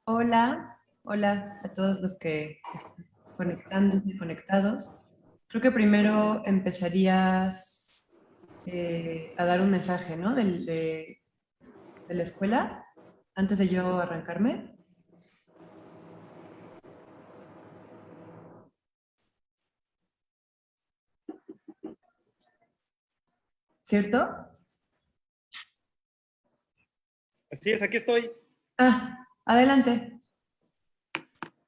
Hola, hola a todos los que están conectándose y conectados. Creo que primero empezarías a dar un mensaje, ¿no? De la escuela, antes de yo arrancarme, ¿cierto? Así es, aquí estoy. Ah, adelante.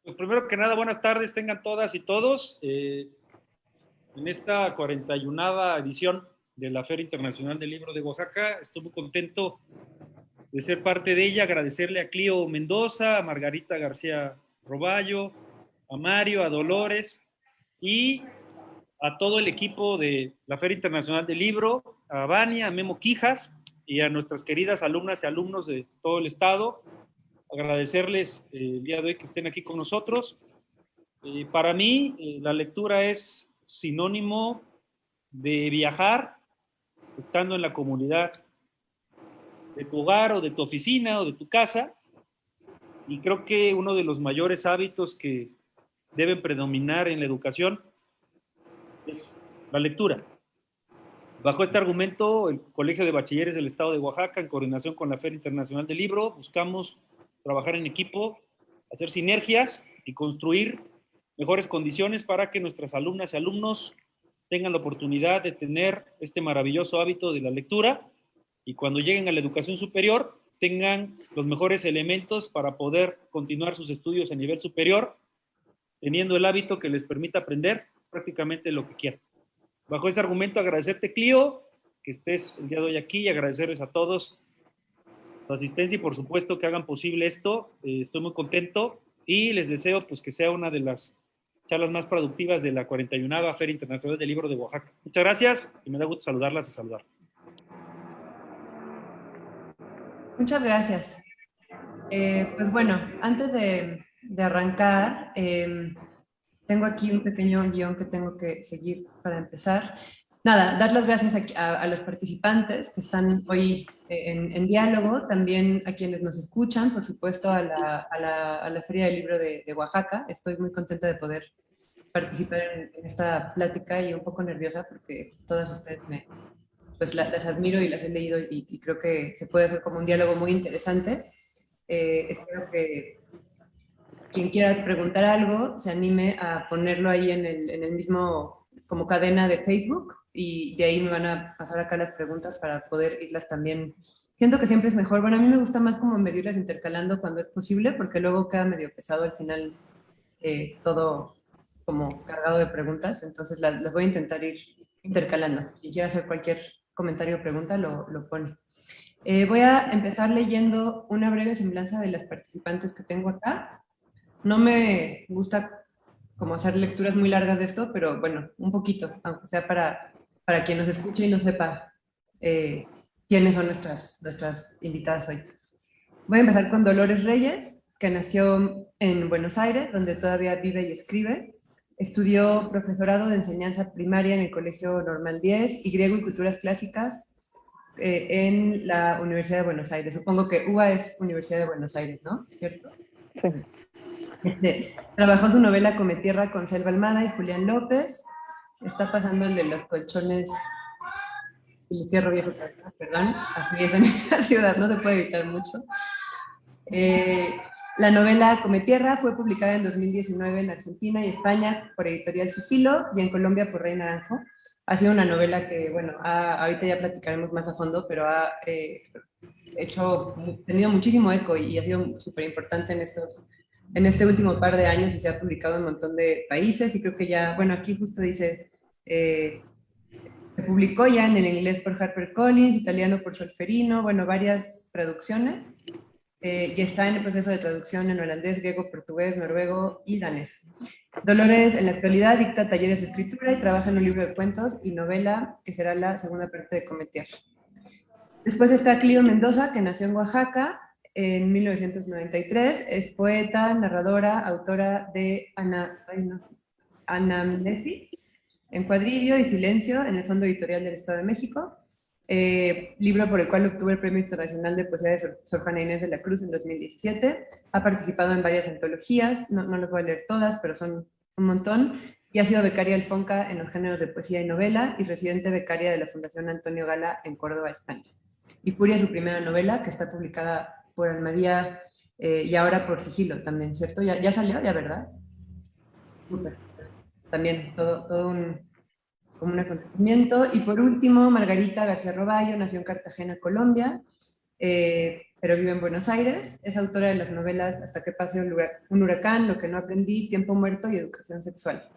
Pues primero que nada, buenas tardes tengan todas y todos. En esta 41ª edición de la Feria Internacional del Libro de Oaxaca, estoy muy contento de ser parte de ella, agradecerle a Clío Mendoza, a Margarita García Roballo, a Mario, a Dolores y a todo el equipo de la Feria Internacional del Libro, a Vania, a Memo Quijas y a nuestras queridas alumnas y alumnos de todo el estado. Agradecerles el día de hoy que estén aquí con nosotros. Para mí, la lectura es sinónimo de viajar, estando en la comunidad de tu hogar o de tu oficina o de tu casa, y creo que uno de los mayores hábitos que deben predominar en la educación es la lectura. Bajo este argumento, el Colegio de Bachilleres del Estado de Oaxaca, en coordinación con la Feria Internacional del Libro, buscamos trabajar en equipo, hacer sinergias y construir mejores condiciones para que nuestras alumnas y alumnos tengan la oportunidad de tener este maravilloso hábito de la lectura y cuando lleguen a la educación superior tengan los mejores elementos para poder continuar sus estudios a nivel superior, teniendo el hábito que les permita aprender prácticamente lo que quieran. Bajo ese argumento, agradecerte, Clío, que estés el día de hoy aquí y agradecerles a todos su asistencia y por supuesto que hagan posible esto. Estoy muy contento y les deseo pues que sea una de las charlas más productivas de la 41ª Feria Internacional del Libro de Oaxaca. Muchas gracias y me da gusto saludarlas y saludarlas. Muchas gracias. Pues bueno, antes de arrancar, tengo aquí un pequeño guión que tengo que seguir para empezar. Nada, dar las gracias a los participantes que están hoy en diálogo, también a quienes nos escuchan, por supuesto a la Feria del Libro de Oaxaca. Estoy muy contenta de poder participar en esta plática y un poco nerviosa porque todas ustedes pues las admiro y las he leído y creo que se puede hacer como un diálogo muy interesante. Espero que quien quiera preguntar algo se anime a ponerlo ahí en el mismo, como cadena de Facebook, y de ahí me van a pasar acá las preguntas para poder irlas también. Siento que siempre es mejor, bueno, a mí me gusta más como medio irlas intercalando cuando es posible, porque luego queda medio pesado al final todo como cargado de preguntas, entonces las voy a intentar ir intercalando. Si quiere hacer cualquier comentario o pregunta, lo pone. Voy a empezar leyendo una breve semblanza de las participantes que tengo acá. No me gusta como hacer lecturas muy largas de esto, pero bueno, un poquito, aunque sea para quien nos escuche y no sepa eh, quiénes son nuestras invitadas hoy. Voy a empezar con Dolores Reyes, que nació en Buenos Aires, donde todavía vive y escribe. Estudió profesorado de enseñanza primaria en el Colegio Normal 10 y griego y culturas clásicas en la Universidad de Buenos Aires. Supongo que UBA es Universidad de Buenos Aires, ¿no? ¿Cierto? Sí. Trabajó su novela Come Tierra con Selva Almada y Julián López. Está pasando el de los colchones y el fierro viejo, perdón, así es en esta ciudad, no se puede evitar mucho. La novela Come Tierra fue publicada en 2019 en Argentina y España por Editorial Sigilo y en Colombia por Rey Naranjo. Ha sido una novela que, bueno, ahorita ya platicaremos más a fondo, pero ha tenido muchísimo eco y ha sido súper importante en este último par de años y se ha publicado en un montón de países y creo que ya, bueno, aquí justo dice, se publicó ya en el inglés por HarperCollins, italiano por Solferino, bueno, varias traducciones. y está en el proceso de traducción en holandés, griego, portugués, noruego y danés. Dolores en la actualidad dicta talleres de escritura y trabaja en un libro de cuentos y novela que será la segunda parte de Cometer. Después está Clio Mendoza, que nació en Oaxaca en 1993. Es poeta, narradora, autora de Anamnesis, Encuadrillo y Silencio en el Fondo Editorial del Estado de México. Libro por el cual obtuvo el Premio Internacional de Poesía de Sor Juana Inés de la Cruz en 2017. Ha participado en varias antologías, no las voy a leer todas, pero son un montón, y ha sido becaria del FONCA en los géneros de poesía y novela, y residente becaria de la Fundación Antonio Gala en Córdoba, España. Y Furia es su primera novela, que está publicada por Almadía y ahora por Sigilo también, ¿cierto? ¿Ya salió, ya, verdad? Súper. También todo como un acontecimiento. Y por último, Margarita García Roballo nació en Cartagena, Colombia, pero vive en Buenos Aires. Es autora de las novelas Hasta que pase un huracán, Lo que no aprendí, Tiempo muerto y Educación sexual.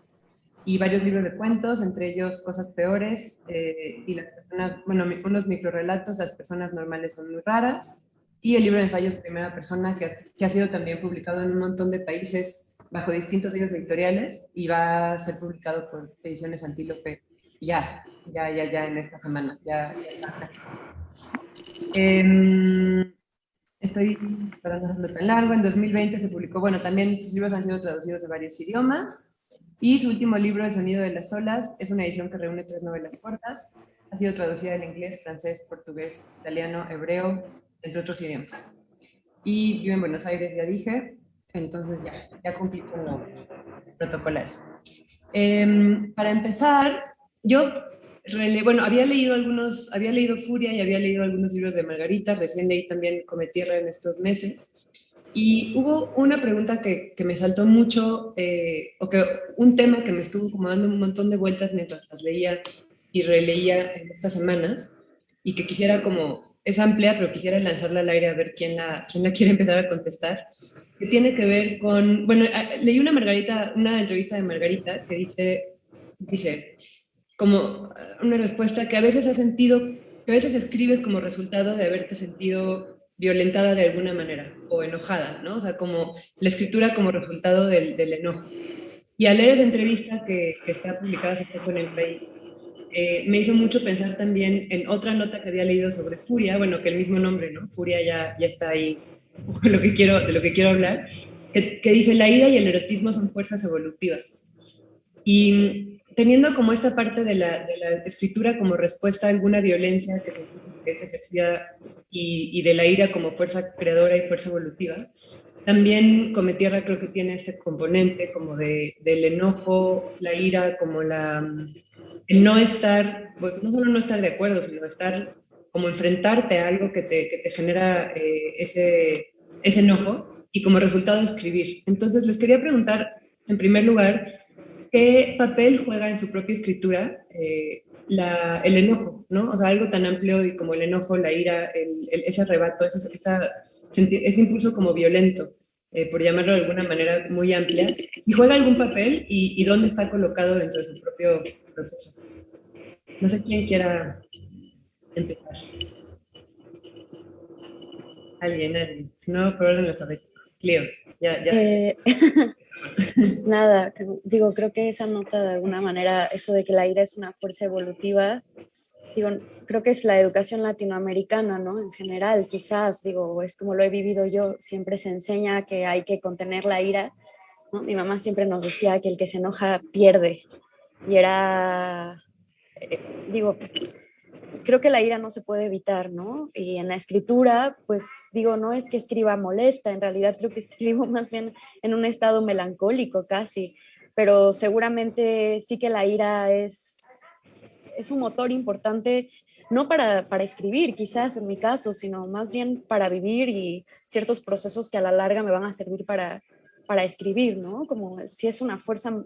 Y varios libros de cuentos, entre ellos Cosas peores, y las personas, bueno, unos microrelatos, Las personas normales son muy raras, y el libro de ensayos Primera Persona, que ha sido también publicado en un montón de países bajo distintos sellos editoriales, y va a ser publicado por Ediciones Antílope ya en esta semana, ya está. Estoy, para no hacerlo tan largo, en 2020 se publicó, bueno, también sus libros han sido traducidos a varios idiomas, y su último libro, El sonido de las olas, es una edición que reúne 3 novelas cortas. Ha sido traducida en inglés, francés, portugués, italiano, hebreo, entre otros idiomas. Y vive en Buenos Aires, ya dije, entonces ya cumplí con lo protocolario. Para empezar, yo, bueno, había leído Furia y había leído algunos libros de Margarita, recién leí también Cometierra en estos meses. Y hubo una pregunta que me saltó mucho, o que un tema que me estuvo como dando un montón de vueltas mientras las leía y releía en estas semanas, y que quisiera como, es amplia, pero quisiera lanzarla al aire a ver quién la quiere empezar a contestar, que tiene que ver con, bueno, leí una entrevista de Margarita que dice, como una respuesta que a veces que a veces escribes como resultado de haberte sentido violentada de alguna manera o enojada, ¿no? O sea, como la escritura como resultado del enojo. Y al leer esa entrevista que está publicada hace poco en El País, me hizo mucho pensar también en otra nota que había leído sobre Furia, bueno, que el mismo nombre, ¿no? Furia ya está ahí, un poco de lo que quiero hablar, que dice, la ira y el erotismo son fuerzas evolutivas. Y teniendo como esta parte de la escritura como respuesta a alguna violencia que es ejercida y de la ira como fuerza creadora y fuerza evolutiva, también Cometierra creo que tiene este componente como del enojo, la ira, como el no estar, no solo no estar de acuerdo, sino estar como enfrentarte a algo que te genera ese enojo y como resultado escribir. Entonces les quería preguntar, en primer lugar, ¿qué papel juega en su propia escritura el enojo, ¿no? O sea, algo tan amplio y como el enojo, la ira, ese arrebato, ese impulso como violento, por llamarlo de alguna manera muy amplia, y juega algún papel y dónde está colocado dentro de su propio proceso. No sé quién quiera empezar. Alguien. Si no, por orden los sabe. Cleo, ya. Nada, digo, creo que esa nota de alguna manera, eso de que la ira es una fuerza evolutiva, digo, creo que es la educación latinoamericana, ¿no? En general, quizás, digo, es como lo he vivido yo, siempre se enseña que hay que contener la ira, ¿no? Mi mamá siempre nos decía que el que se enoja pierde, y era, digo, creo que la ira no se puede evitar, ¿no? Y en la escritura, pues digo, no es que escriba molesta, en realidad creo que escribo más bien en un estado melancólico casi, pero seguramente sí que la ira es un motor importante, no para escribir, quizás en mi caso, sino más bien para vivir y ciertos procesos que a la larga me van a servir para escribir, ¿no? Como si es una fuerza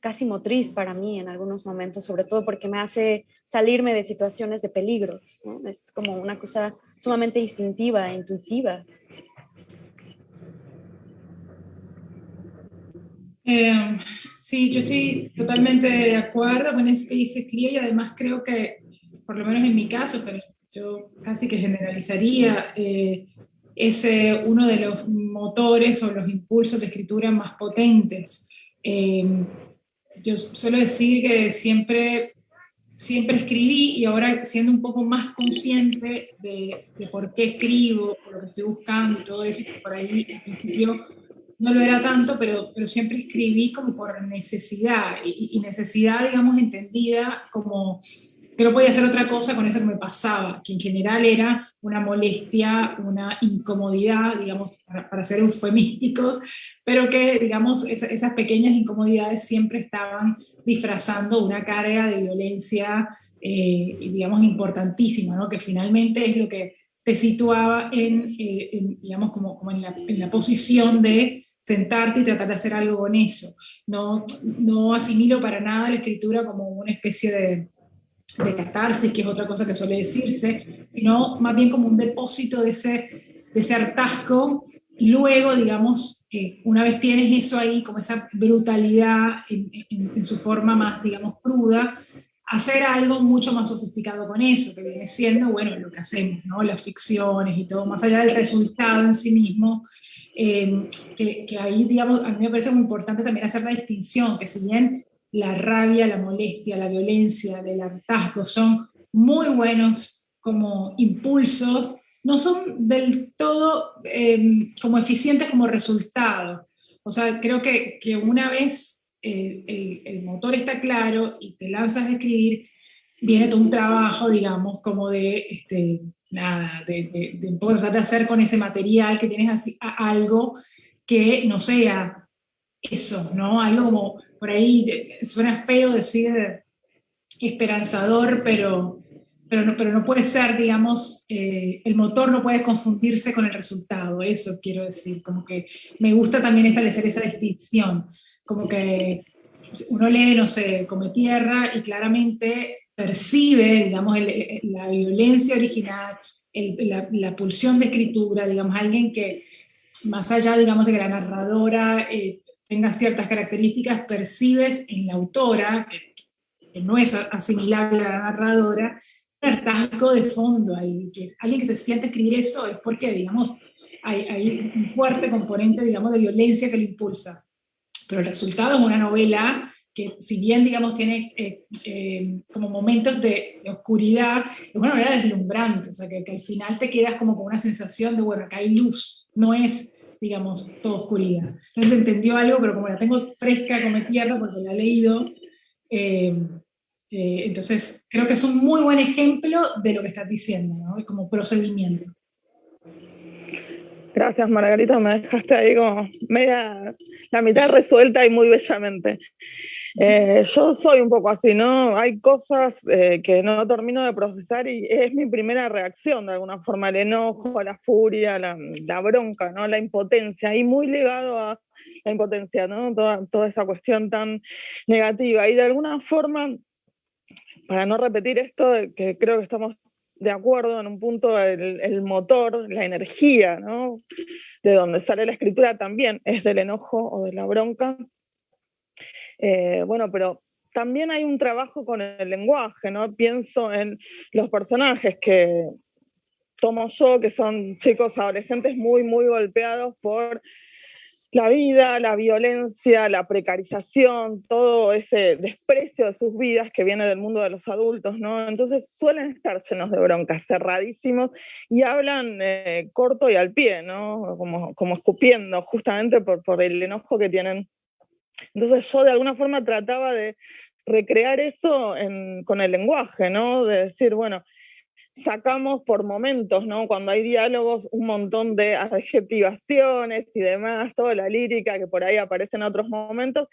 casi motriz para mí en algunos momentos, sobre todo porque me hace salirme de situaciones de peligro, ¿no? Es como una cosa sumamente instintiva, intuitiva. Sí, yo estoy totalmente de acuerdo con eso que dice Cleo y además creo que, por lo menos en mi caso, pero yo casi que generalizaría, es uno de los motores o los impulsos de escritura más potentes. Yo suelo decir que siempre escribí, y ahora siendo un poco más consciente de por qué escribo, lo que estoy buscando y todo eso, por ahí al principio no lo era tanto, pero siempre escribí como por necesidad, y necesidad, digamos, entendida como que no podía hacer otra cosa con eso que me pasaba, que en general era una molestia, una incomodidad, digamos, para ser eufemísticos, pero que, digamos, esas pequeñas incomodidades siempre estaban disfrazando una carga de violencia, digamos, importantísima, ¿no? Que finalmente es lo que te situaba digamos, como en la posición de sentarte y tratar de hacer algo con eso. No asimilo para nada la escritura como una especie de catarsis, que es otra cosa que suele decirse, sino más bien como un depósito de ese hartazgo, y luego, digamos, una vez tienes eso ahí, como esa brutalidad en su forma más, digamos, cruda, hacer algo mucho más sofisticado con eso, que viene siendo, bueno, lo que hacemos, ¿no? Las ficciones y todo, más allá del resultado en sí mismo, que ahí, digamos, a mí me parece muy importante también hacer la distinción, que si bien la rabia, la molestia, la violencia, el hartazgo son muy buenos como impulsos, no son del todo como eficientes como resultado. O sea, creo que una vez el motor está claro y te lanzas a escribir, viene todo un trabajo, digamos, como de, nada, de tratar de hacer con ese material que tienes así, algo que no sea eso, ¿no? Algo como, por ahí suena feo decir esperanzador, pero no puede ser, digamos, el motor no puede confundirse con el resultado, eso quiero decir, como que me gusta también establecer esa distinción, como que uno lee, no sé, Come Tierra y claramente percibe, digamos, la violencia original, la pulsión de escritura, digamos, alguien que más allá, digamos, de que la narradora tenga ciertas características, percibes en la autora, que no es asimilable a la narradora, un hartazgo de fondo. Alguien que se siente a escribir eso es porque, digamos, hay un fuerte componente, digamos, de violencia que lo impulsa. Pero el resultado es una novela que, si bien, digamos, tiene como momentos de oscuridad, es una novela deslumbrante, o sea, que al final te quedas como con una sensación de, bueno, acá hay luz, no es, digamos, todo oscuridad. No se entendió algo, pero como la tengo fresca como tierra porque la he leído, entonces creo que es un muy buen ejemplo de lo que estás diciendo, ¿no? Como procedimiento. Gracias, Margarita, me dejaste ahí como media, la mitad resuelta y muy bellamente. Yo soy un poco así, ¿no? Hay cosas que no termino de procesar y es mi primera reacción, de alguna forma, el enojo, la furia, la bronca, ¿no? La impotencia, y muy ligado a la impotencia, ¿no? Toda esa cuestión tan negativa. Y de alguna forma, para no repetir esto, que creo que estamos de acuerdo en un punto, el motor, la energía, ¿no? De donde sale la escritura también es del enojo o de la bronca. Bueno, pero también hay un trabajo con el lenguaje, ¿no? Pienso en los personajes que tomo yo, que son chicos adolescentes muy, muy golpeados por la vida, la violencia, la precarización, todo ese desprecio de sus vidas que viene del mundo de los adultos, ¿no? Entonces suelen estar llenos de broncas, cerradísimos, y hablan corto y al pie, ¿no? Como escupiendo, justamente por el enojo que tienen. Entonces yo de alguna forma trataba de recrear eso con el lenguaje, ¿no? De decir, bueno, sacamos por momentos, ¿no? Cuando hay diálogos, un montón de adjetivaciones y demás, toda la lírica que por ahí aparece en otros momentos,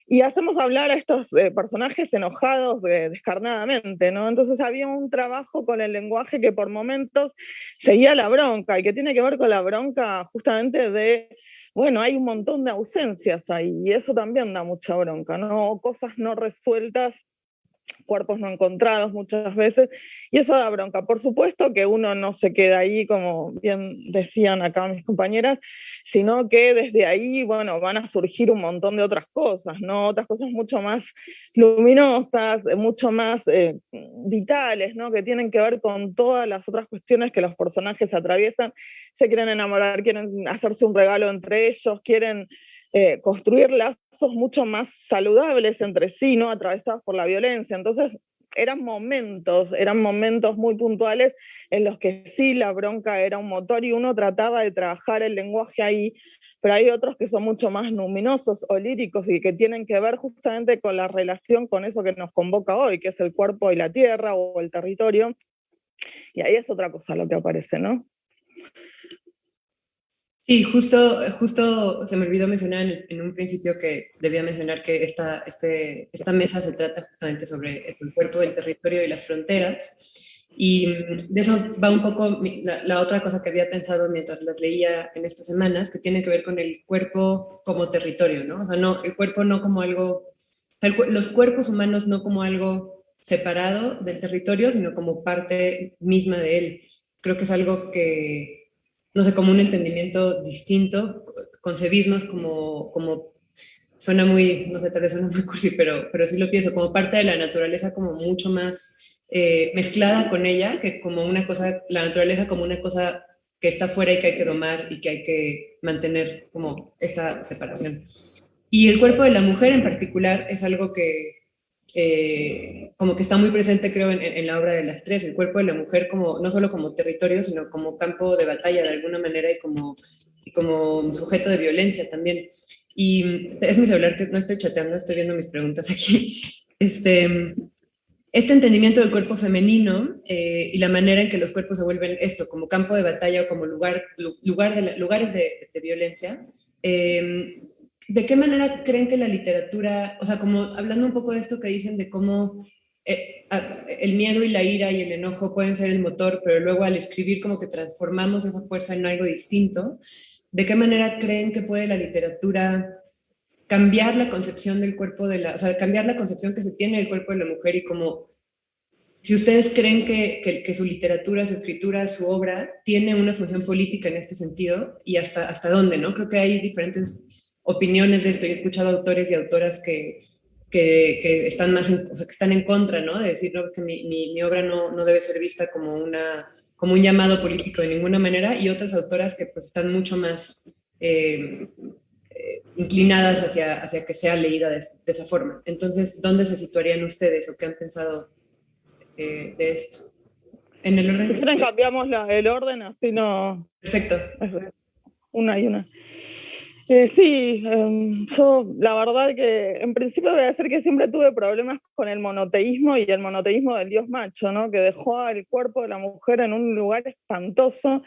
y hacemos hablar a estos personajes enojados descarnadamente, ¿no? Entonces había un trabajo con el lenguaje que por momentos seguía la bronca, y que tiene que ver con la bronca justamente de, bueno, hay un montón de ausencias ahí, y eso también da mucha bronca, ¿no? Cosas no resueltas cuerpos no encontrados muchas veces, y eso da bronca. Por supuesto que uno no se queda ahí, como bien decían acá mis compañeras, sino que desde ahí, bueno, van a surgir un montón de otras cosas, ¿no? Otras cosas mucho más luminosas, mucho más vitales, ¿no? Que tienen que ver con todas las otras cuestiones que los personajes atraviesan. Se quieren enamorar, quieren hacerse un regalo entre ellos, quieren construir lazos mucho más saludables entre sí, ¿no? Atravesados por la violencia. Entonces, eran momentos muy puntuales en los que sí la bronca era un motor y uno trataba de trabajar el lenguaje ahí, pero hay otros que son mucho más luminosos o líricos y que tienen que ver justamente con la relación con eso que nos convoca hoy, que es el cuerpo y la tierra o el territorio, y ahí es otra cosa lo que aparece, ¿no? Sí, justo se me olvidó mencionar en un principio que debía mencionar que esta mesa se trata justamente sobre el cuerpo, el territorio y las fronteras. Y de eso va un poco la otra cosa que había pensado mientras las leía en estas semanas, que tiene que ver con el cuerpo como territorio, ¿no? O sea, no, el cuerpo no como algo, o sea, los cuerpos humanos no como algo separado del territorio, sino como parte misma de él. Creo que es algo que no sé, como un entendimiento distinto, concebirnos como suena muy, no sé, tal vez suena muy cursi, pero sí lo pienso, como parte de la naturaleza como mucho más mezclada con ella, que como una cosa, la naturaleza como una cosa que está fuera y que hay que domar y que hay que mantener como esta separación. Y el cuerpo de la mujer en particular es algo que como que está muy presente, creo, en la obra de las tres, el cuerpo de la mujer como, no solo como territorio, sino como campo de batalla de alguna manera y como sujeto de violencia también. Y es mi celular, que no estoy chateando, estoy viendo mis preguntas aquí. Este entendimiento del cuerpo femenino y la manera en que los cuerpos se vuelven esto, como campo de batalla o como lugares de violencia, ¿de qué manera creen que la literatura, o sea, como hablando un poco de esto que dicen de cómo el miedo y la ira y el enojo pueden ser el motor, pero luego al escribir como que transformamos esa fuerza en algo distinto, ¿de qué manera creen que puede la literatura cambiar la concepción del cuerpo o sea, cambiar la concepción que se tiene del cuerpo de la mujer y como, si ustedes creen que su literatura, su escritura, su obra tiene una función política en este sentido y hasta dónde, ¿no? Creo que hay diferentes opiniones de esto. Yo he escuchado autores y autoras que están o sea, que están en contra, ¿no? De decir, no, que mi obra no debe ser vista como un llamado político de ninguna manera, y otras autoras que pues están mucho más inclinadas hacia que sea leída de esa forma. Entonces, ¿dónde se situarían ustedes o qué han pensado de esto? En el orden Si que... quieren cambiamos el orden, así no... Perfecto. Una y una. Sí, yo la verdad que en principio voy a decir que siempre tuve problemas con el monoteísmo y el monoteísmo del dios macho, ¿no? Que dejó al cuerpo de la mujer en un lugar espantoso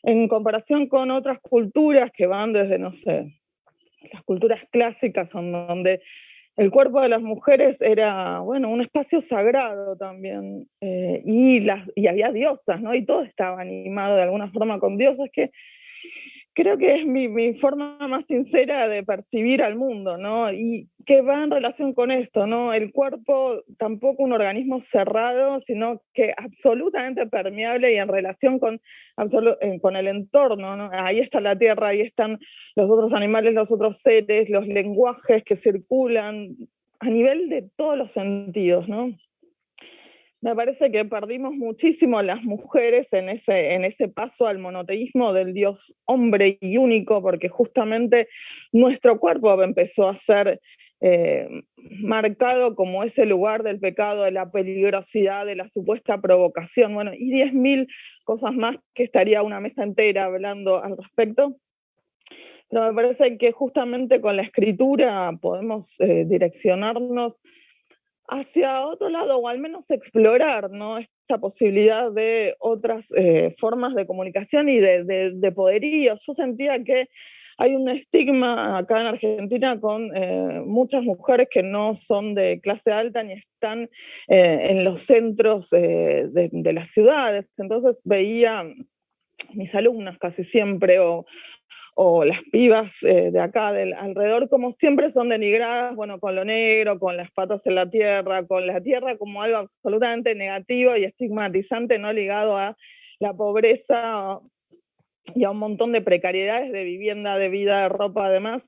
en comparación con otras culturas que van desde, no sé, las culturas clásicas, donde el cuerpo de las mujeres era, bueno, un espacio sagrado también, y había diosas, ¿no? Y todo estaba animado de alguna forma con diosas que creo que es mi forma más sincera de percibir al mundo, ¿no? Y que va en relación con esto, ¿no? El cuerpo tampoco un organismo cerrado, sino que absolutamente permeable y en relación con el entorno, ¿no? Ahí está la tierra, ahí están los otros animales, los otros seres, los lenguajes que circulan a nivel de todos los sentidos, ¿no? Me parece que perdimos muchísimo las mujeres en ese paso al monoteísmo del Dios hombre y único, porque justamente nuestro cuerpo empezó a ser marcado como ese lugar del pecado, de la peligrosidad, de la supuesta provocación, bueno, y 10.000 cosas más que estaría una mesa entera hablando al respecto. Pero me parece que justamente con la escritura podemos direccionarnos hacia otro lado, o al menos explorar, ¿no? Esta posibilidad de otras formas de comunicación y de poderío. Yo sentía que hay un estigma acá en Argentina con muchas mujeres que no son de clase alta ni están en los centros de las ciudades. Entonces veía mis alumnas casi siempre, o o las pibas de acá, del alrededor, como siempre son denigradas, bueno, con lo negro, con las patas en la tierra, con la tierra como algo absolutamente negativo y estigmatizante, no ligado a la pobreza y a un montón de precariedades de vivienda, de vida, de ropa, además.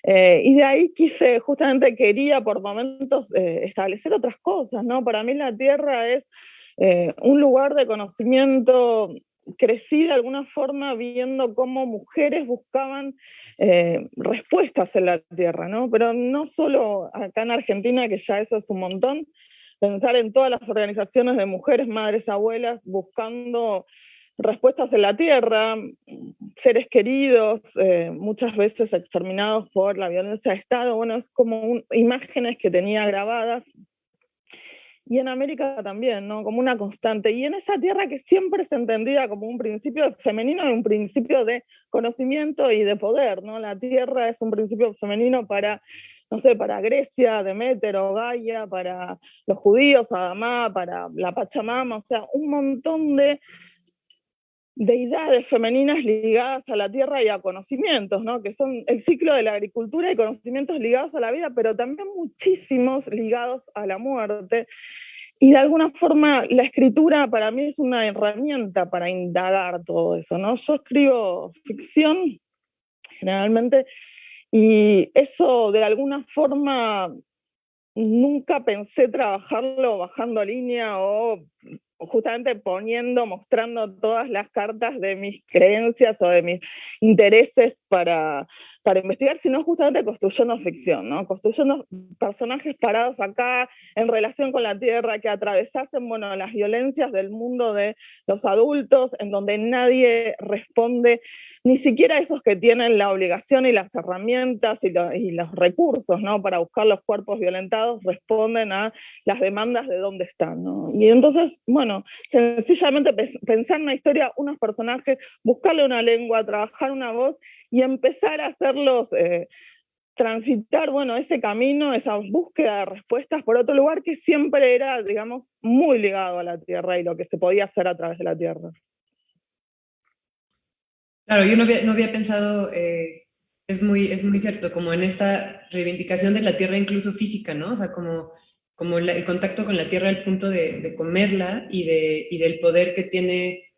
Y de ahí justamente quería por momentos establecer otras cosas, ¿no? Para mí la tierra es un lugar de conocimiento. Crecí de alguna forma viendo cómo mujeres buscaban respuestas en la tierra, ¿no? Pero no solo acá en Argentina, que ya eso es un montón, pensar en todas las organizaciones de mujeres, madres, abuelas, buscando respuestas en la tierra, seres queridos, muchas veces exterminados por la violencia de Estado, bueno, es como imágenes que tenía grabadas, y en América también, ¿no? Como una constante, y en esa tierra que siempre se entendía como un principio femenino y un principio de conocimiento y de poder, ¿no? La tierra es un principio femenino para, no sé, para Grecia, Deméter o Gaia, para los judíos, Adamá, para la Pachamama, o sea, un montón de deidades femeninas ligadas a la tierra y a conocimientos, ¿no? Que son el ciclo de la agricultura y conocimientos ligados a la vida, pero también muchísimos ligados a la muerte. Y de alguna forma la escritura para mí es una herramienta para indagar todo eso, ¿no? Yo escribo ficción generalmente y eso de alguna forma nunca pensé trabajarlo bajando línea o justamente mostrando todas las cartas de mis creencias o de mis intereses para investigar, sino justamente construyendo ficción, ¿no? Construyendo personajes parados acá en relación con la tierra, que atravesasen, bueno, las violencias del mundo de los adultos, en donde nadie responde, ni siquiera esos que tienen la obligación y las herramientas y los recursos, ¿no? Para buscar los cuerpos violentados, responden a las demandas de dónde están, ¿no? Y entonces, bueno, sencillamente pensar en una historia, unos personajes, buscarle una lengua, trabajar una voz y empezar a hacerlos transitar, bueno, ese camino, esa búsqueda de respuestas por otro lugar que siempre era, digamos, muy ligado a la tierra y lo que se podía hacer a través de la tierra. Claro, yo no había pensado, es muy cierto, como en esta reivindicación de la tierra incluso física, ¿no? O sea, como el contacto con la tierra al punto de comerla y del poder que tiene,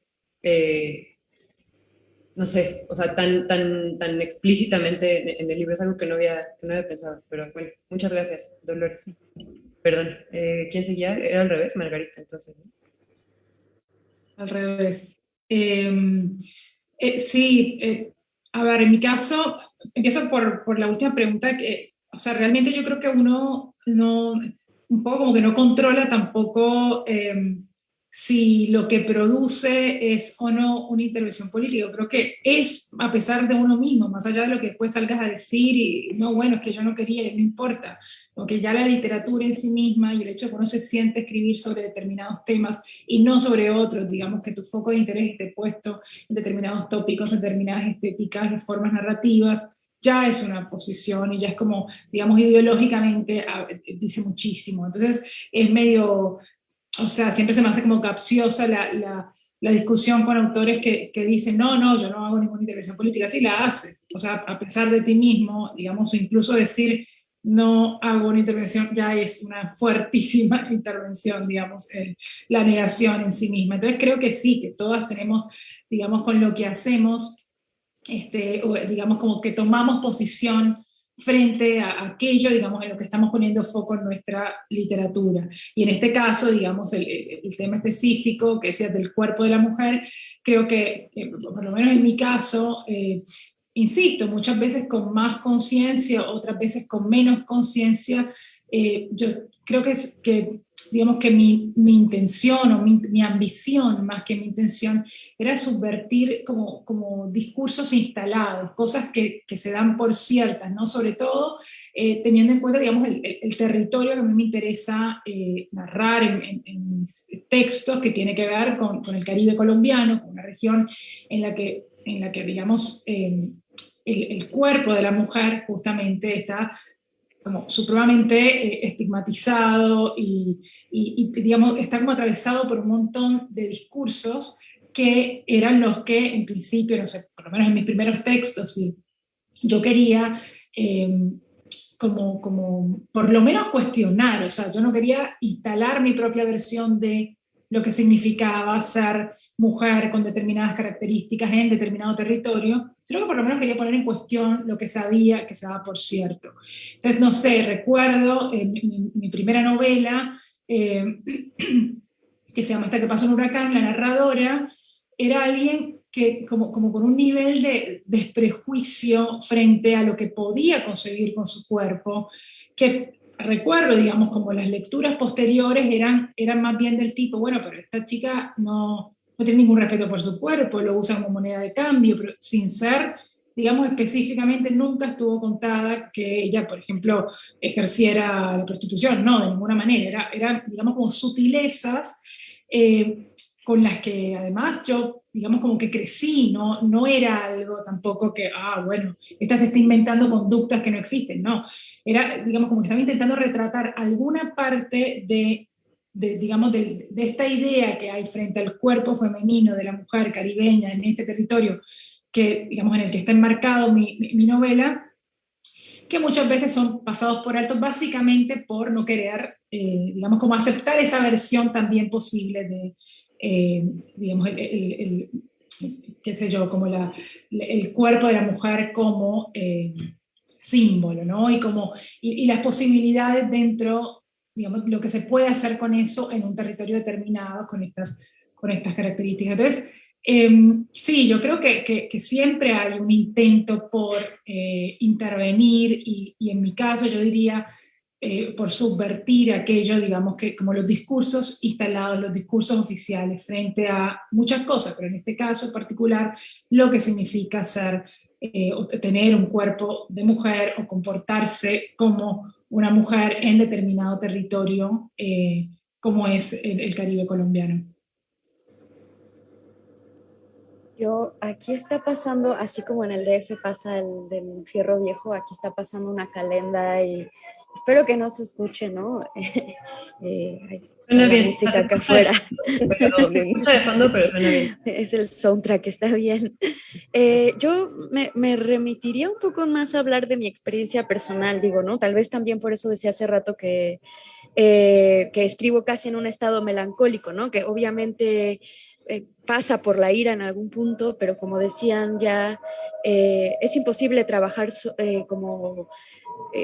no sé, o sea, tan explícitamente en el libro, es algo que no había pensado, pero bueno, muchas gracias, Dolores. Perdón, ¿quién seguía? Era al revés, Margarita, entonces, ¿no? Al revés. Sí, a ver, en mi caso, empiezo por la última pregunta, que, o sea, realmente yo creo que uno no, un poco como que no controla tampoco si lo que produce es o no una intervención política. Yo creo que es a pesar de uno mismo, más allá de lo que después salgas a decir y no, bueno, es que yo no quería y no importa, porque ya la literatura en sí misma y el hecho de que uno se siente escribir sobre determinados temas y no sobre otros, digamos que tu foco de interés esté puesto en determinados tópicos, en determinadas estéticas y formas narrativas, ya es una posición y ya es como, digamos, ideológicamente dice muchísimo. Entonces es medio, o sea, siempre se me hace como capciosa la discusión con autores que dicen, no, yo no hago ninguna intervención política. Sí la haces, o sea, a pesar de ti mismo, digamos, o incluso decir, no hago una intervención, ya es una fuertísima intervención, digamos, la negación en sí misma. Entonces creo que sí, que todas tenemos, digamos, con lo que hacemos, digamos, como que tomamos posición frente a aquello, digamos, en lo que estamos poniendo foco en nuestra literatura. Y en este caso, digamos, el tema específico que decías del cuerpo de la mujer, creo que por lo menos en mi caso, insisto, muchas veces con más conciencia, otras veces con menos conciencia, yo creo que digamos que mi intención o mi ambición, más que mi intención, era subvertir como discursos instalados, cosas que se dan por ciertas, ¿no? Sobre todo teniendo en cuenta, digamos, el territorio que a mí me interesa narrar en mis textos, que tiene que ver con el Caribe colombiano, con una región en la que digamos, el cuerpo de la mujer justamente está como supremamente estigmatizado y, digamos, está como atravesado por un montón de discursos que eran los que en principio, no sé, por lo menos en mis primeros textos, sí, yo quería como por lo menos cuestionar, o sea, yo no quería instalar mi propia versión de lo que significaba ser mujer con determinadas características en determinado territorio, sino que por lo menos quería poner en cuestión lo que sabía que se daba por cierto. Entonces, no sé, recuerdo mi primera novela, que se llama Hasta que pasó un huracán, la narradora era alguien que como con un nivel de desprejuicio frente a lo que podía conseguir con su cuerpo, que recuerdo, digamos, como las lecturas posteriores eran más bien del tipo, bueno, pero esta chica no tiene ningún respeto por su cuerpo, lo usa como moneda de cambio, pero sin ser, digamos, específicamente nunca estuvo contada que ella, por ejemplo, ejerciera la prostitución, no, de ninguna manera, era digamos, como sutilezas con las que además yo, digamos, como que crecí, no era algo tampoco que, bueno, esta se está inventando conductas que no existen, no, era, digamos, como que estaba intentando retratar alguna parte digamos, de esta idea que hay frente al cuerpo femenino de la mujer caribeña en este territorio, que, digamos, en el que está enmarcado mi novela, que muchas veces son pasados por alto básicamente por no querer, digamos, como aceptar esa versión también posible de, digamos, qué sé yo, como el cuerpo de la mujer como símbolo, ¿no? Y las posibilidades dentro, digamos, lo que se puede hacer con eso en un territorio determinado con estas características. Entonces, sí, yo creo que siempre hay un intento por intervenir y en mi caso yo diría por subvertir aquello, digamos, que como los discursos instalados, los discursos oficiales frente a muchas cosas, pero en este caso en particular lo que significa ser o tener un cuerpo de mujer o comportarse como una mujer en determinado territorio como es el Caribe colombiano. Aquí está pasando, así como en el DF pasa el del Fierro Viejo, aquí está pasando una calenda y espero que no se escuche, ¿no? Suena la bien. música acá afuera. De fondo, pero suena bien. Es el soundtrack, está bien. Yo me remitiría un poco más a hablar de mi experiencia personal, digo, ¿no? Tal vez también por eso decía hace rato que escribo casi en un estado melancólico, ¿no? Que obviamente pasa por la ira en algún punto, pero como decían ya, es imposible trabajar como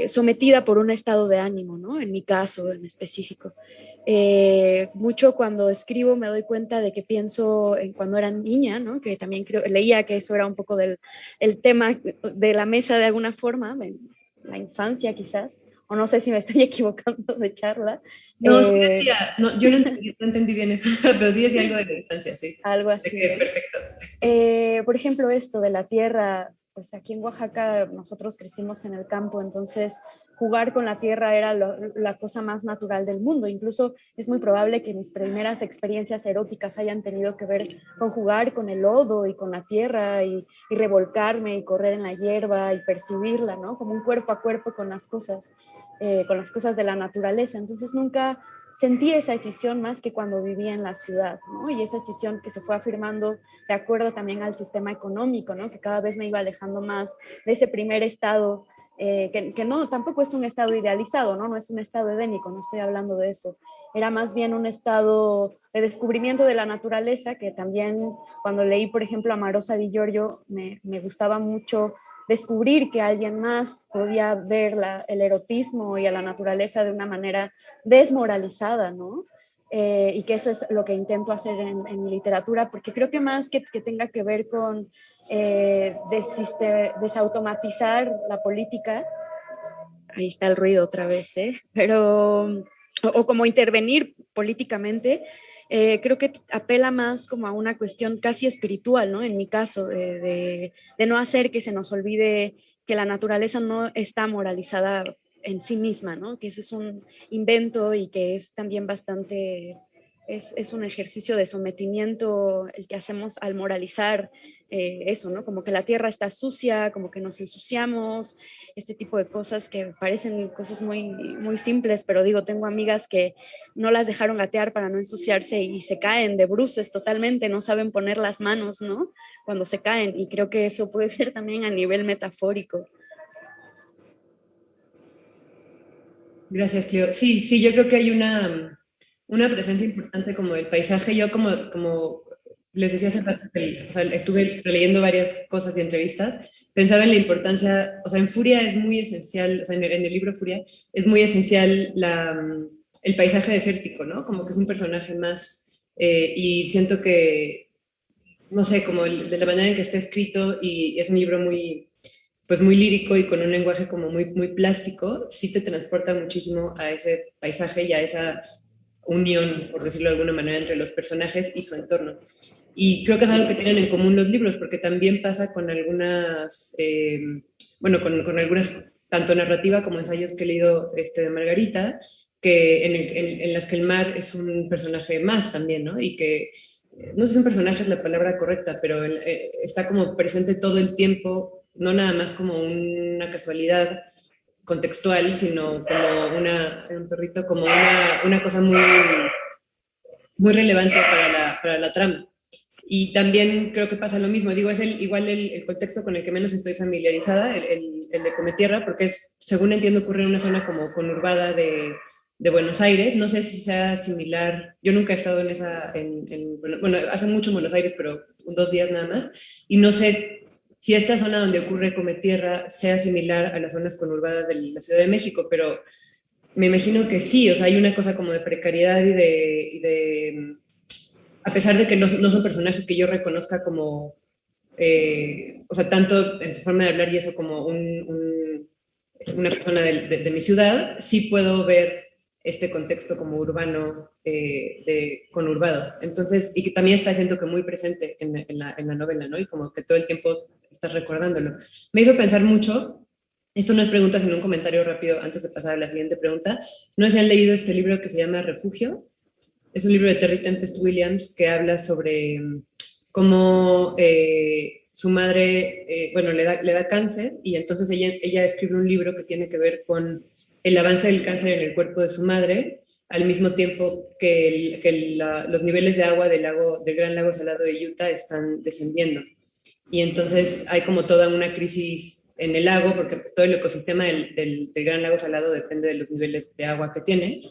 sometida por un estado de ánimo, ¿no? En mi caso en específico. Mucho cuando escribo me doy cuenta de que pienso en cuando era niña, ¿no? Que también leía que eso era un poco el tema de la mesa de alguna forma, la infancia quizás, o no sé si me estoy equivocando de charla. No, sí decía, no, yo no entendí bien eso, pero sí decía algo de la infancia, sí. Algo así. Perfecto. Por ejemplo, esto de la tierra, pues aquí en Oaxaca nosotros crecimos en el campo, entonces jugar con la tierra era la cosa más natural del mundo. Incluso es muy probable que mis primeras experiencias eróticas hayan tenido que ver con jugar con el lodo y con la tierra y revolcarme y correr en la hierba y percibirla, ¿no? Como un cuerpo a cuerpo con las cosas de la naturaleza. Entonces nunca sentí esa decisión más que cuando vivía en la ciudad, ¿no? Y esa decisión que se fue afirmando de acuerdo también al sistema económico, ¿no? Que cada vez me iba alejando más de ese primer estado, que no, tampoco es un estado idealizado, ¿no? No es un estado edénico, no estoy hablando de eso. Era más bien un estado de descubrimiento de la naturaleza, que también cuando leí, por ejemplo, Amarosa Di Giorgio, me gustaba mucho descubrir que alguien más podía ver el erotismo y a la naturaleza de una manera desmoralizada, ¿no? Y que eso es lo que intento hacer en mi literatura, porque creo que más que tenga que ver con desautomatizar la política, ahí está el ruido otra vez, pero, o como intervenir políticamente, creo que apela más como a una cuestión casi espiritual, ¿no? En mi caso, de no hacer que se nos olvide que la naturaleza no está moralizada en sí misma, ¿no? Que ese es un invento y que es también bastante es un ejercicio de sometimiento el que hacemos al moralizar eso, ¿no? Como que la tierra está sucia, como que nos ensuciamos, este tipo de cosas que parecen cosas muy, muy simples, pero digo, tengo amigas que no las dejaron gatear para no ensuciarse y se caen de bruces totalmente, no saben poner las manos, ¿no? Cuando se caen, y creo que eso puede ser también a nivel metafórico. Gracias, Cleo. Sí, sí, yo creo que hay una presencia importante como del paisaje. Yo como les decía hace rato, o sea, estuve releyendo varias cosas y entrevistas, pensaba en la importancia, o sea, en Furia es muy esencial, o sea, en el libro Furia es muy esencial el paisaje desértico, ¿no? Como que es un personaje más, y siento que, no sé, como de la manera en que está escrito, y es un libro muy pues muy lírico y con un lenguaje como muy plástico, sí te transporta muchísimo a ese paisaje y a esa unión, por decirlo de alguna manera, entre los personajes y su entorno. Y creo que es algo que tienen en común los libros, porque también pasa con algunas, bueno, con algunas, tanto narrativa como ensayos que he leído de Margarita, que en las que el mar es un personaje más también, ¿no? Y que, no sé si un personaje es la palabra correcta, pero está como presente todo el tiempo, no nada más como una casualidad contextual, sino como un perrito, como una cosa muy relevante para la trama. Y también creo que pasa lo mismo, digo, es igual el contexto con el que menos estoy familiarizada, el de Cometierra, porque según entiendo, ocurre en una zona como conurbada de Buenos Aires, no sé si sea similar, yo nunca he estado en esa, bueno, hace mucho en Buenos Aires, pero 2 días nada más, y no sé si esta zona donde ocurre Cometierra sea similar a las zonas conurbadas de la Ciudad de México, pero me imagino que sí, o sea, hay una cosa como de precariedad y de a pesar de que no son personajes que yo reconozca como, o sea, tanto en su forma de hablar y eso como una persona de mi ciudad, sí puedo ver este contexto como urbano, conurbado. Entonces, y que también está siento que muy presente en la novela, ¿no? Y como que todo el tiempo estás recordándolo. Me hizo pensar mucho, esto no es pregunta, sino un comentario rápido antes de pasar a la siguiente pregunta. No sé si han leído este libro que se llama Refugio. Es un libro de Terry Tempest Williams que habla sobre cómo su madre, bueno, le da cáncer y entonces ella escribe un libro que tiene que ver con el avance del cáncer en el cuerpo de su madre, al mismo tiempo que los niveles de agua del Gran Lago Salado de Utah están descendiendo. Y entonces hay como toda una crisis en el lago, porque todo el ecosistema del Gran Lago Salado depende de los niveles de agua que tiene.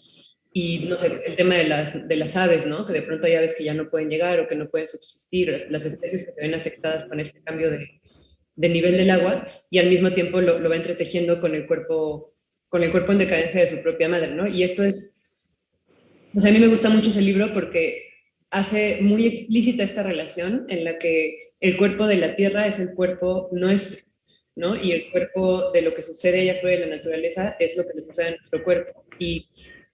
Y no sé, el tema de las aves, ¿no? Que de pronto hay aves que ya no pueden llegar o que no pueden subsistir, las especies que se ven afectadas con este cambio de nivel del agua, y al mismo tiempo lo va entretejiendo con el cuerpo en decadencia de su propia madre, ¿no? Y esto es, o sea, a mí me gusta mucho ese libro porque hace muy explícita esta relación en la que el cuerpo de la tierra es el cuerpo nuestro, ¿no? Y el cuerpo de lo que sucede allá afuera de la naturaleza es lo que le sucede a nuestro cuerpo. Y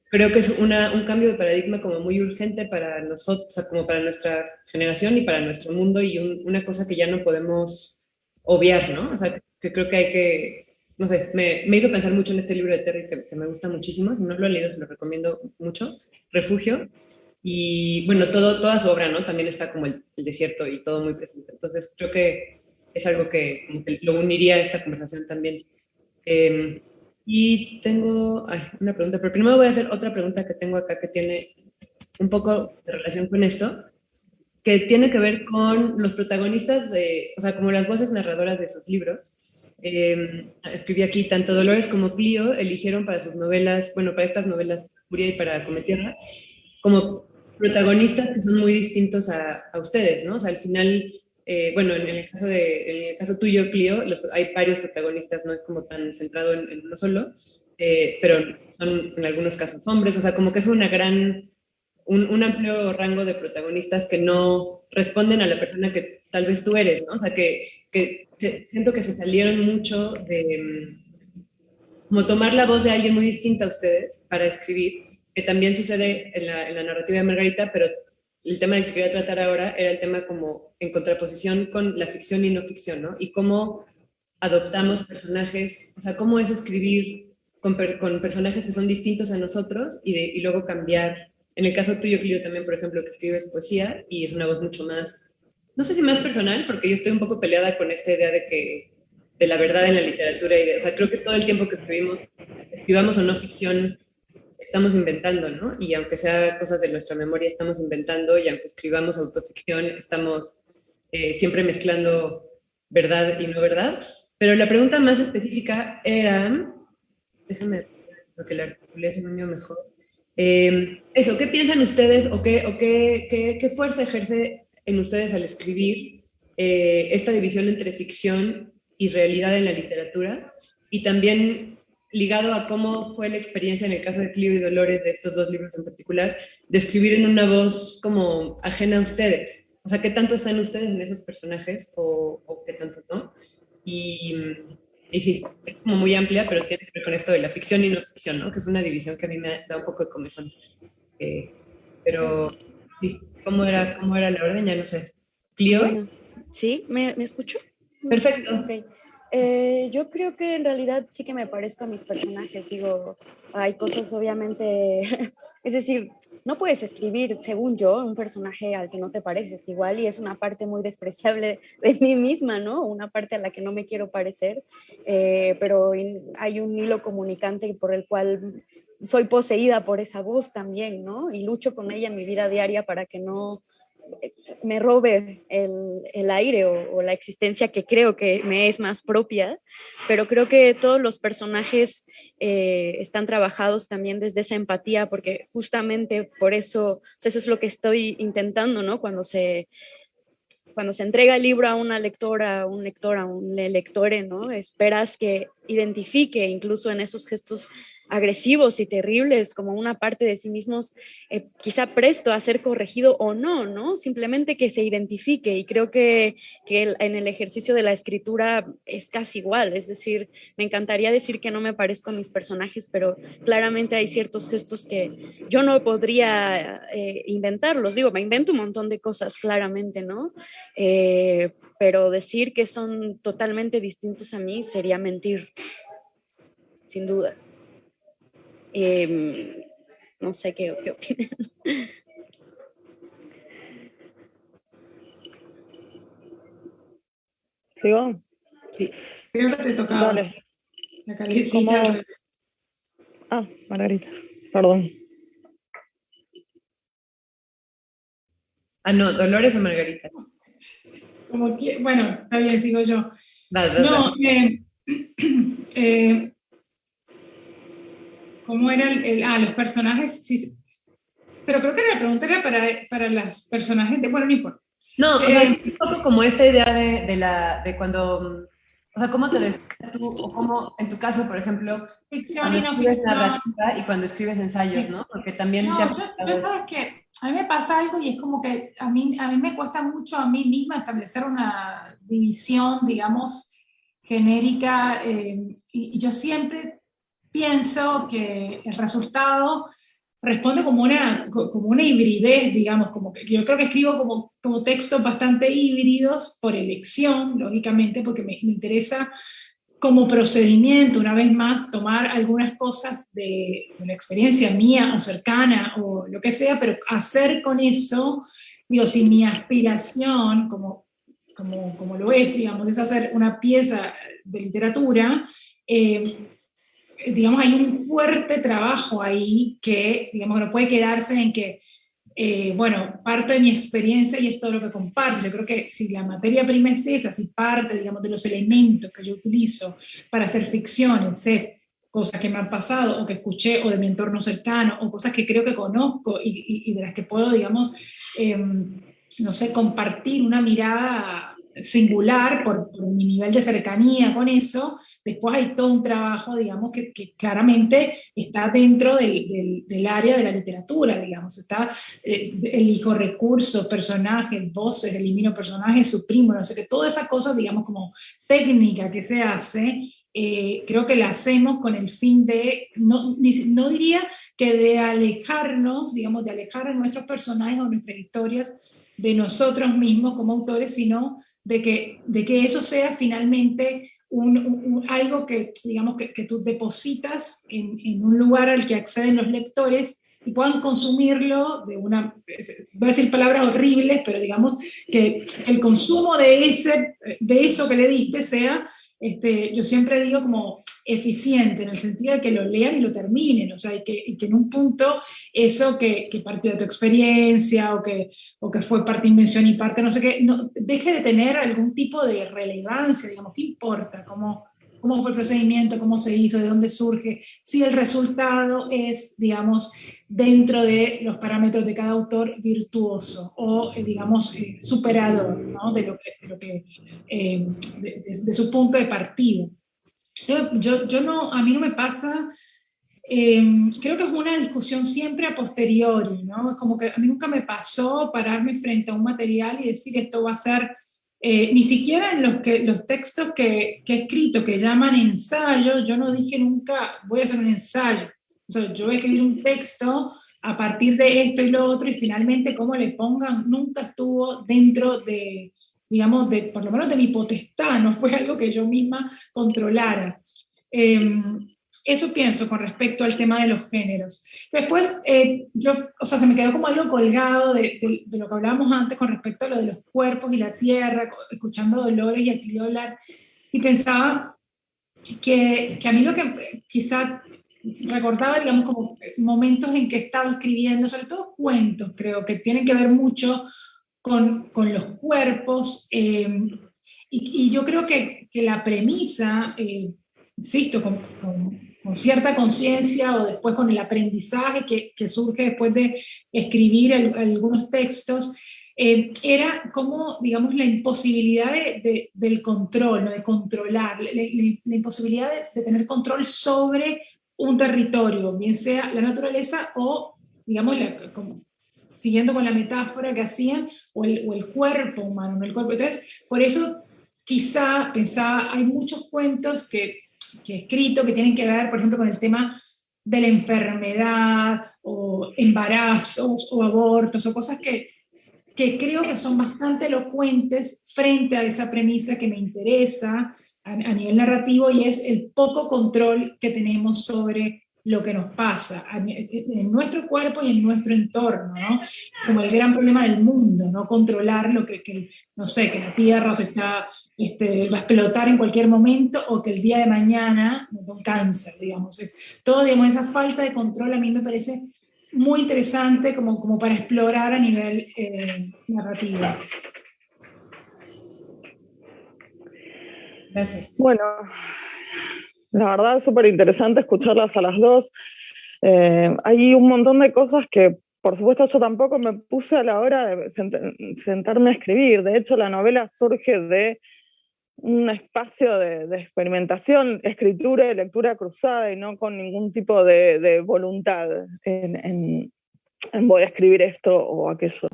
creo que es un cambio de paradigma como muy urgente para nosotros, o sea, como para nuestra generación y para nuestro mundo, y una cosa que ya no podemos obviar, ¿no? O sea, que creo que hay que, no sé, me hizo pensar mucho en este libro de Terry que me gusta muchísimo. Si no lo he leído, se lo recomiendo mucho, Refugio. Y bueno, toda su obra, ¿no? También está como el desierto y todo muy presente. Entonces creo que es algo que, como que lo uniría a esta conversación también. Y tengo una pregunta, pero primero voy a hacer otra pregunta que tengo acá que tiene un poco de relación con esto, que tiene que ver con los protagonistas o sea, como las voces narradoras de sus libros. Escribí aquí, tanto Dolores como Clio eligieron para sus novelas, bueno, para estas novelas, Furia y para Cometierra, como protagonistas que son muy distintos a ustedes, ¿no? O sea, al final, bueno, en el caso tuyo, Clio, hay varios protagonistas, no es como tan centrado en uno solo, pero son en algunos casos hombres, o sea, como que es un amplio rango de protagonistas que no responden a la persona que tal vez tú eres, ¿no? O sea, siento que se salieron mucho de como tomar la voz de alguien muy distinta a ustedes para escribir, que también sucede en la narrativa de Margarita, pero el tema del que quería tratar ahora era el tema como en contraposición con la ficción y no ficción, ¿no? Y cómo adoptamos personajes, o sea, cómo es escribir con personajes que son distintos a nosotros y luego cambiar En el caso tuyo, Clio, también, por ejemplo, que escribes poesía y es una voz mucho más, no sé si más personal, porque yo estoy un poco peleada con esta idea de la verdad en la literatura o sea, creo que todo el tiempo que escribamos o no ficción, estamos inventando, ¿no? Y aunque sea cosas de nuestra memoria, estamos inventando, y aunque escribamos autoficción, estamos siempre mezclando verdad y no verdad. Pero la pregunta más específica era, déjame, porque la articulé se me dio mejor. Eso, ¿qué piensan ustedes qué fuerza ejerce en ustedes al escribir esta división entre ficción y realidad en la literatura? Y también ligado a cómo fue la experiencia en el caso de Clio y Dolores, de estos dos libros en particular, de escribir en una voz como ajena a ustedes. O sea, ¿qué tanto están ustedes en esos personajes o qué tanto no? Y, y sí, es como muy amplia, pero tiene que ver con esto de la ficción y no ficción, ¿no? Que es una división que a mí me da un poco de comezón. Pero sí, cómo era la orden? Ya no sé. ¿Clio? Bueno, ¿sí? ¿Me escucho? Perfecto. Ok. Yo creo que en realidad sí que me parezco a mis personajes. Digo, hay cosas obviamente, es decir, no puedes escribir, según yo, un personaje al que no te pareces igual, y es una parte muy despreciable de mí misma, ¿no? Una parte a la que no me quiero parecer, pero hay un hilo comunicante por el cual soy poseída por esa voz también, ¿no? Y lucho con ella en mi vida diaria para que no me robe el aire o la existencia que creo que me es más propia, pero creo que todos los personajes están trabajados también desde esa empatía, porque justamente por eso, o sea, eso es lo que estoy intentando, ¿no? Cuando se entrega el libro a una lectora, a un lector, a un lectore, ¿no? Esperas que identifique incluso en esos gestos agresivos y terribles como una parte de sí mismos, quizá presto a ser corregido o no, ¿no? Simplemente que se identifique, y creo que en el ejercicio de la escritura es casi igual, es decir, me encantaría decir que no me parezco a mis personajes, pero claramente hay ciertos gestos que yo no podría inventarlos, digo, me invento un montón de cosas claramente, ¿no? Pero decir que son totalmente distintos a mí sería mentir, sin duda. No sé qué opinan. ¿Sigo? Sí. Creo que te tocaba. Dale. La calecita. Ah, Margarita, perdón. Ah, no, Dolores o Margarita. Como que, bueno, está bien, sigo yo. Va. ¿Cómo era los personajes? Sí, pero creo que la pregunta era para los personajes de, bueno, no importa. No, o sea, un poco como esta idea de cuando, o sea, ¿cómo te describes tú, o cómo, en tu caso, por ejemplo, Ficción cuando y no escribes ficción. narrativa y cuando escribes ensayos, ¿no? Porque también No, te ha yo pasado. sabes que a mí me pasa algo, y es como que a mí me cuesta mucho a mí misma establecer una división, digamos, genérica, y yo siempre pienso que el resultado responde como una hibridez, digamos, como que yo creo que escribo como textos bastante híbridos por elección, lógicamente, porque me interesa como procedimiento, una vez más, tomar algunas cosas de la experiencia mía o cercana o lo que sea, pero hacer con eso, digo, si mi aspiración, como lo es, digamos, es hacer una pieza de literatura, digamos, hay un fuerte trabajo ahí que, digamos, no puede quedarse en que, bueno, parto de mi experiencia y es todo lo que comparto. Yo creo que si la materia prima es esa, si parte, digamos, de los elementos que yo utilizo para hacer ficciones es cosas que me han pasado o que escuché o de mi entorno cercano o cosas que creo que conozco y de las que puedo, digamos, no sé, compartir una mirada singular por mi nivel de cercanía con eso. Después hay todo un trabajo, digamos, que claramente está dentro del área de la literatura, digamos, está, elijo recursos, personajes, voces, elimino personajes, suprimo, no sé qué, toda esa cosa, digamos, como técnica que se hace, creo que la hacemos con el fin de, no diría que de alejarnos, digamos, de alejar a nuestros personajes o nuestras historias de nosotros mismos como autores, sino de que eso sea finalmente algo que, digamos, que tú depositas en un lugar al que acceden los lectores y puedan consumirlo voy a decir palabras horribles, pero digamos que el consumo de eso que le diste sea, yo siempre digo como eficiente, en el sentido de que lo lean y lo terminen, o sea, y que en un punto eso que partió de tu experiencia o que fue parte invención y parte no sé qué, no, deje de tener algún tipo de relevancia, digamos, ¿qué importa? ¿Cómo fue el procedimiento? ¿Cómo se hizo? ¿De dónde surge? Si el resultado es, digamos, dentro de los parámetros de cada autor virtuoso o, digamos, superador, ¿no? De su punto de partida. Yo no, a mí no me pasa, creo que es una discusión siempre a posteriori, ¿no? Como que a mí nunca me pasó pararme frente a un material y decir esto va a ser, ni siquiera en los textos que he escrito que llaman ensayo, yo no dije nunca voy a hacer un ensayo. O sea, yo voy a escribir un texto a partir de esto y lo otro y finalmente cómo le pongan nunca estuvo dentro de, digamos, por lo menos de mi potestad, no fue algo que yo misma controlara. Eso pienso con respecto al tema de los géneros. Después, o sea, se me quedó como algo colgado de lo que hablábamos antes con respecto a lo de los cuerpos y la tierra, escuchando a Dolores y a Clio hablar, y pensaba que a mí lo que quizá recordaba, digamos, como momentos en que he estado escribiendo, sobre todo cuentos, creo, que tienen que ver mucho con los cuerpos, y yo creo que la premisa, insisto, con cierta conciencia o después con el aprendizaje que surge después de escribir algunos textos, era como, digamos, la imposibilidad del control, ¿no? De controlar, la imposibilidad de tener control sobre un territorio, bien sea la naturaleza o, digamos, siguiendo con la metáfora que hacían, o el cuerpo humano, ¿no? El cuerpo. Entonces, por eso quizá pensaba, hay muchos cuentos que he escrito que tienen que ver, por ejemplo, con el tema de la enfermedad, o embarazos, o abortos, o cosas que creo que son bastante elocuentes frente a esa premisa que me interesa a nivel narrativo, y es el poco control que tenemos sobre lo que nos pasa en nuestro cuerpo y en nuestro entorno, ¿no? Como el gran problema del mundo, ¿no? Controlar lo no sé, que la Tierra va a explotar en cualquier momento, o que el día de mañana nos da un cáncer, digamos. Todo, digamos, esa falta de control a mí me parece muy interesante como para explorar a nivel narrativo. Gracias. Bueno, la verdad es súper interesante escucharlas a las dos. Hay un montón de cosas que, por supuesto, yo tampoco me puse a la hora de sentarme a escribir. De hecho, la novela surge de un espacio de experimentación, escritura y lectura cruzada, y no con ningún tipo de voluntad en voy a escribir esto o aquello.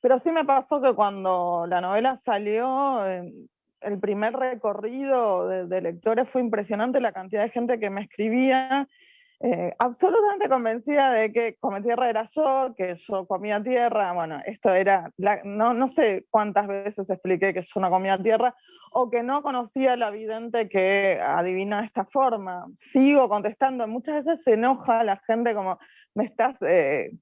Pero sí me pasó que cuando la novela salió, el primer recorrido de lectores fue impresionante, la cantidad de gente que me escribía, absolutamente convencida de que come tierra era yo, que yo comía tierra. Bueno, esto era, no sé cuántas veces expliqué que yo no comía tierra, o que no conocía la vidente que adivina de esta forma. Sigo contestando, muchas veces se enoja la gente como, me estás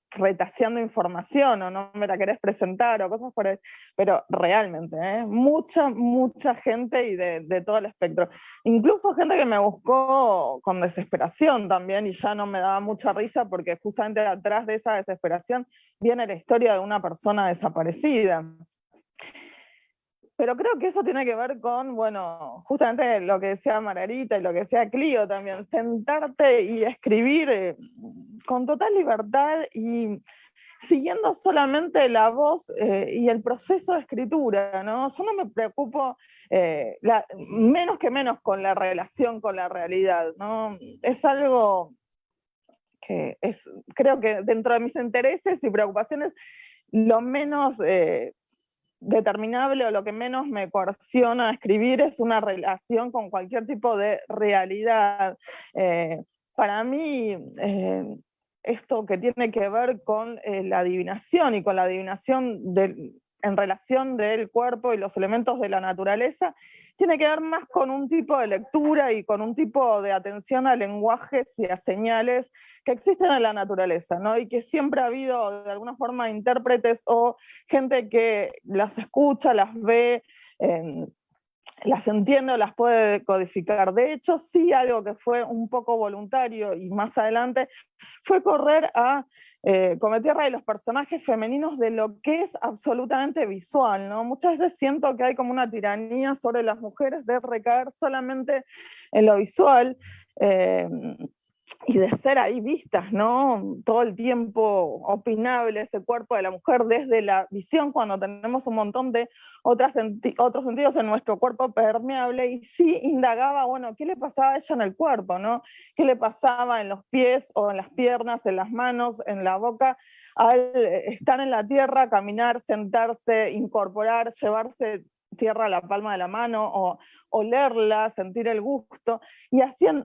retaseando información, o no me la querés presentar, o cosas por ahí. Pero realmente, mucha gente, y de todo el espectro. Incluso gente que me buscó con desesperación también, y ya no me daba mucha risa, porque justamente atrás de esa desesperación viene la historia de una persona desaparecida. Pero creo que eso tiene que ver con, bueno, justamente lo que decía Margarita y lo que decía Clio también, sentarte y escribir con total libertad y siguiendo solamente la voz y el proceso de escritura, ¿no? Yo no me preocupo menos con la relación con la realidad, ¿no? Es algo que creo que dentro de mis intereses y preocupaciones, lo menos determinable, o lo que menos me coerciona a escribir, es una relación con cualquier tipo de realidad. Para mí, esto que tiene que ver con la adivinación, y con la adivinación en relación del cuerpo y los elementos de la naturaleza, tiene que ver más con un tipo de lectura y con un tipo de atención a lenguajes y a señales que existen en la naturaleza, ¿no? Y que siempre ha habido de alguna forma intérpretes o gente que las escucha, las ve, las entiende o las puede codificar. De hecho, sí, algo que fue un poco voluntario y más adelante fue correr a Cometierra y los personajes femeninos de lo que es absolutamente visual, ¿no? Muchas veces siento que hay como una tiranía sobre las mujeres de recaer solamente en lo visual, y de ser ahí vistas, ¿no? Todo el tiempo opinable ese cuerpo de la mujer desde la visión, cuando tenemos un montón de otros sentidos en nuestro cuerpo permeable, y sí indagaba, bueno, ¿qué le pasaba a ella en el cuerpo, no? ¿Qué le pasaba en los pies o en las piernas, en las manos, en la boca, al estar en la tierra, caminar, sentarse, incorporar, llevarse tierra a la palma de la mano, o olerla, sentir el gusto, y hacían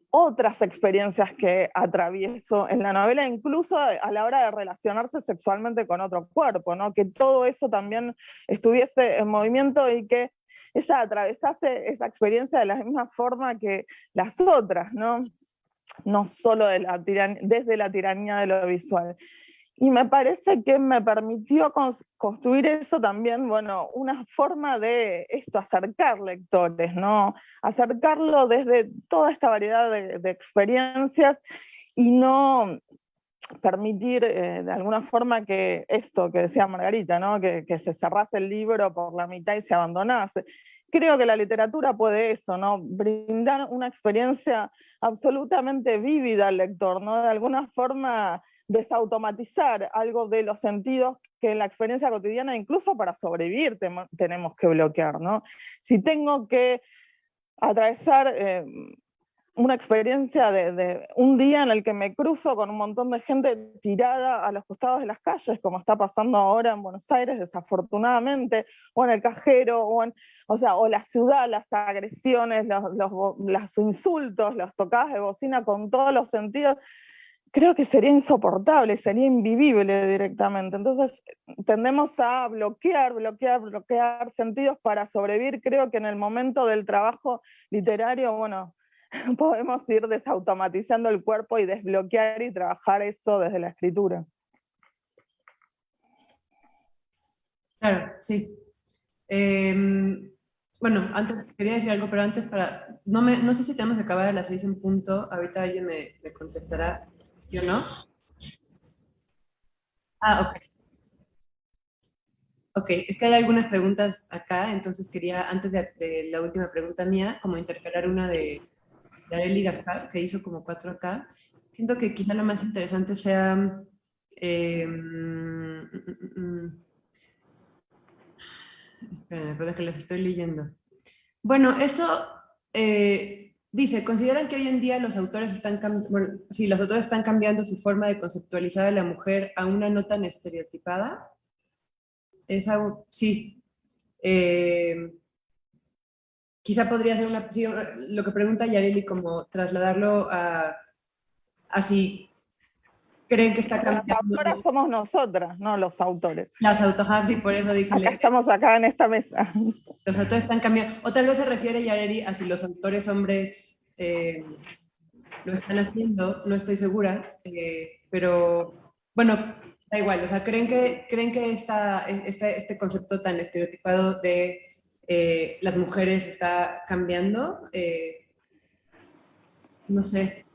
otras experiencias que atravieso en la novela, incluso a la hora de relacionarse sexualmente con otro cuerpo, ¿no? Que todo eso también estuviese en movimiento y que ella atravesase esa experiencia de la misma forma que las otras, ¿no? No solo desde la tiranía de lo visual. Y me parece que me permitió construir eso también, bueno, una forma de esto, acercar lectores, ¿no? Acercarlo desde toda esta variedad de experiencias, y no permitir de alguna forma que esto que decía Margarita, ¿no? Que se cerrase el libro por la mitad y se abandonase. Creo que la literatura puede eso, ¿no? Brindar una experiencia absolutamente vívida al lector, ¿no? De alguna forma desautomatizar algo de los sentidos que en la experiencia cotidiana, incluso para sobrevivir, tenemos que bloquear, ¿no? Si tengo que atravesar una experiencia de un día en el que me cruzo con un montón de gente tirada a los costados de las calles, como está pasando ahora en Buenos Aires, desafortunadamente, o en el cajero, o la ciudad, las agresiones, los insultos, las tocadas de bocina con todos los sentidos, creo que sería insoportable, sería invivible directamente. Entonces tendemos a bloquear sentidos para sobrevivir. Creo que en el momento del trabajo literario, bueno, podemos ir desautomatizando el cuerpo y desbloquear y trabajar eso desde la escritura. Claro, sí. Bueno, antes quería decir algo, pero antes no sé si tenemos que acabar a las 6 en punto. Ahorita alguien me contestará, ¿yo no? Ah, ok. Ok, es que hay algunas preguntas acá, entonces quería, antes de la última pregunta mía, como intercalar una de Arely Gaspar, que hizo como 4 acá. Siento que quizá lo más interesante sea... espérenme, perdón, que las estoy leyendo. Bueno, esto dice, ¿consideran que hoy en día los autores los autores están cambiando su forma de conceptualizar a la mujer a una no tan estereotipada? Es algo, sí. Quizá podría ser sí, lo que pregunta Yareli, como trasladarlo a si creen que está cambiando. Las autoras somos nosotras, no los autores. Las autoras, y por eso dije. Acá estamos acá en esta mesa. Los autores están cambiando. O tal vez se refiere Yareli a si los autores hombres lo están haciendo, no estoy segura, pero bueno, da igual. O sea, ¿creen que este concepto tan estereotipado de las mujeres está cambiando? No sé.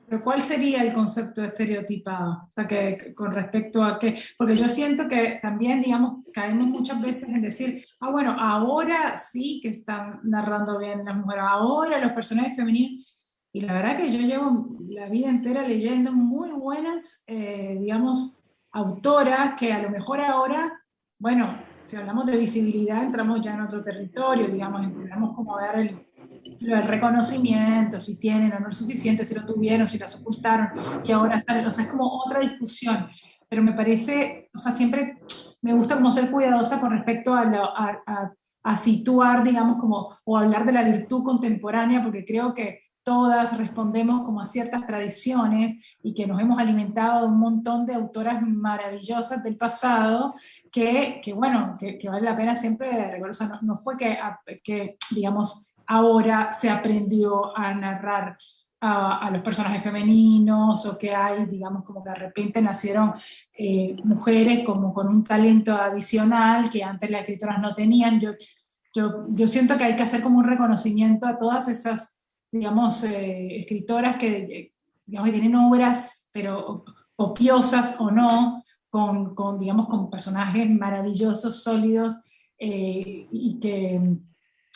Pero ¿cuál sería el concepto de estereotipado? O sea, que con respecto a qué, porque yo siento que también, digamos, caemos muchas veces en decir, bueno, ahora sí que están narrando bien las mujeres, ahora los personajes femeninos, y la verdad que yo llevo la vida entera leyendo muy buenas, digamos, autoras que a lo mejor ahora, bueno, si hablamos de visibilidad, entramos ya en otro territorio, digamos, entramos como a ver el reconocimiento, si tienen o no es suficiente, si lo tuvieron, si las ocultaron, y ahora salen, o sea, es como otra discusión, pero me parece, o sea, siempre me gusta como ser cuidadosa con respecto a situar, digamos, como, o hablar de la virtud contemporánea, porque creo que todas respondemos como a ciertas tradiciones y que nos hemos alimentado de un montón de autoras maravillosas del pasado bueno, que vale la pena siempre recordar. O sea, no fue que, digamos, ahora se aprendió a narrar a los personajes femeninos, o que hay, digamos, como que de repente nacieron mujeres como con un talento adicional que antes las escritoras no tenían. Yo siento que hay que hacer como un reconocimiento a todas esas, digamos, escritoras digamos, que tienen obras, pero copiosas o no, digamos, con personajes maravillosos, sólidos, y que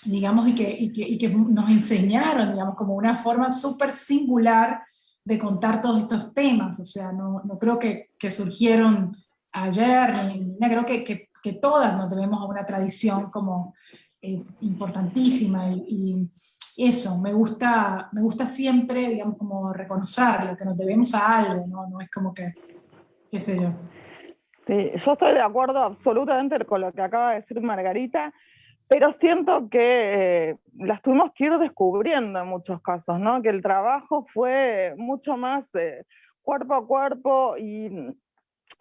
digamos, y que nos enseñaron, digamos, como una forma súper singular de contar todos estos temas. O sea, no creo que surgieron ayer, ni nada. Creo que todas nos debemos a una tradición como importantísima, y eso, me gusta siempre, digamos, como reconocerlo, que nos debemos a algo, no es como que, qué sé yo. Sí, yo estoy de acuerdo absolutamente con lo que acaba de decir Margarita, pero siento que las tuvimos que ir descubriendo en muchos casos, ¿no? Que el trabajo fue mucho más cuerpo a cuerpo y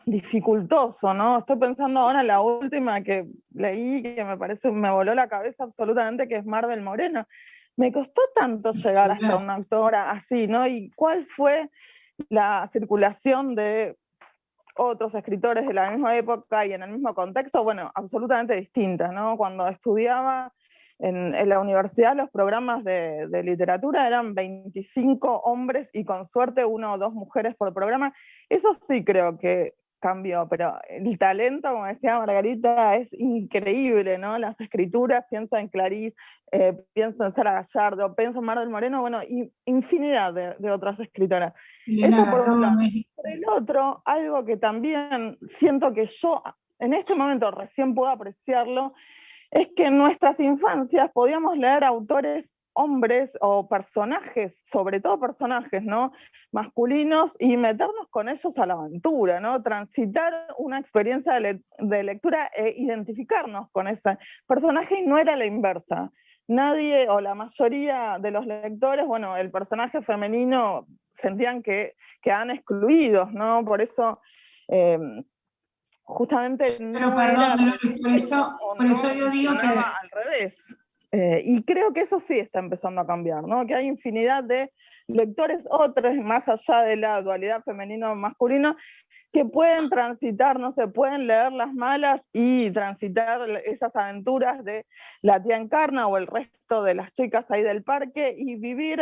dificultoso, ¿no? Estoy pensando ahora en la última que leí, que me voló la cabeza absolutamente, que es Marvel Moreno. Me costó tanto llegar hasta una autora así, ¿no? ¿Y cuál fue la circulación de otros escritores de la misma época y en el mismo contexto? Bueno, absolutamente distintas, ¿no? Cuando estudiaba en la universidad, los programas de literatura eran 25 hombres y con suerte 1 o 2 mujeres por programa. Eso sí creo que cambió, pero el talento, como decía Margarita, es increíble, ¿no? Las escrituras, pienso en Clarice, pienso en Sara Gallardo, pienso en Mar del Moreno, bueno, y infinidad de otras escritoras. Elena Eso por un lado. Garrón, Por el otro, algo que también siento que yo en este momento recién puedo apreciarlo, es que en nuestras infancias podíamos leer autores hombres o personajes, sobre todo personajes, ¿no? Masculinos, y meternos con ellos a la aventura, ¿no? Transitar una experiencia de lectura e identificarnos con ese personaje, y no era la inversa. Nadie o la mayoría de los lectores, bueno, el personaje femenino sentían que quedaban excluidos, ¿no? Por eso justamente pero no perdón, era Dolores, por eso yo digo que al revés. Y creo que eso sí está empezando a cambiar, ¿no? Que hay infinidad de lectores otros, más allá de la dualidad femenino-masculino, que pueden transitar, no se pueden leer Las Malas y transitar esas aventuras de la tía Encarna o el resto de las chicas ahí del parque y vivir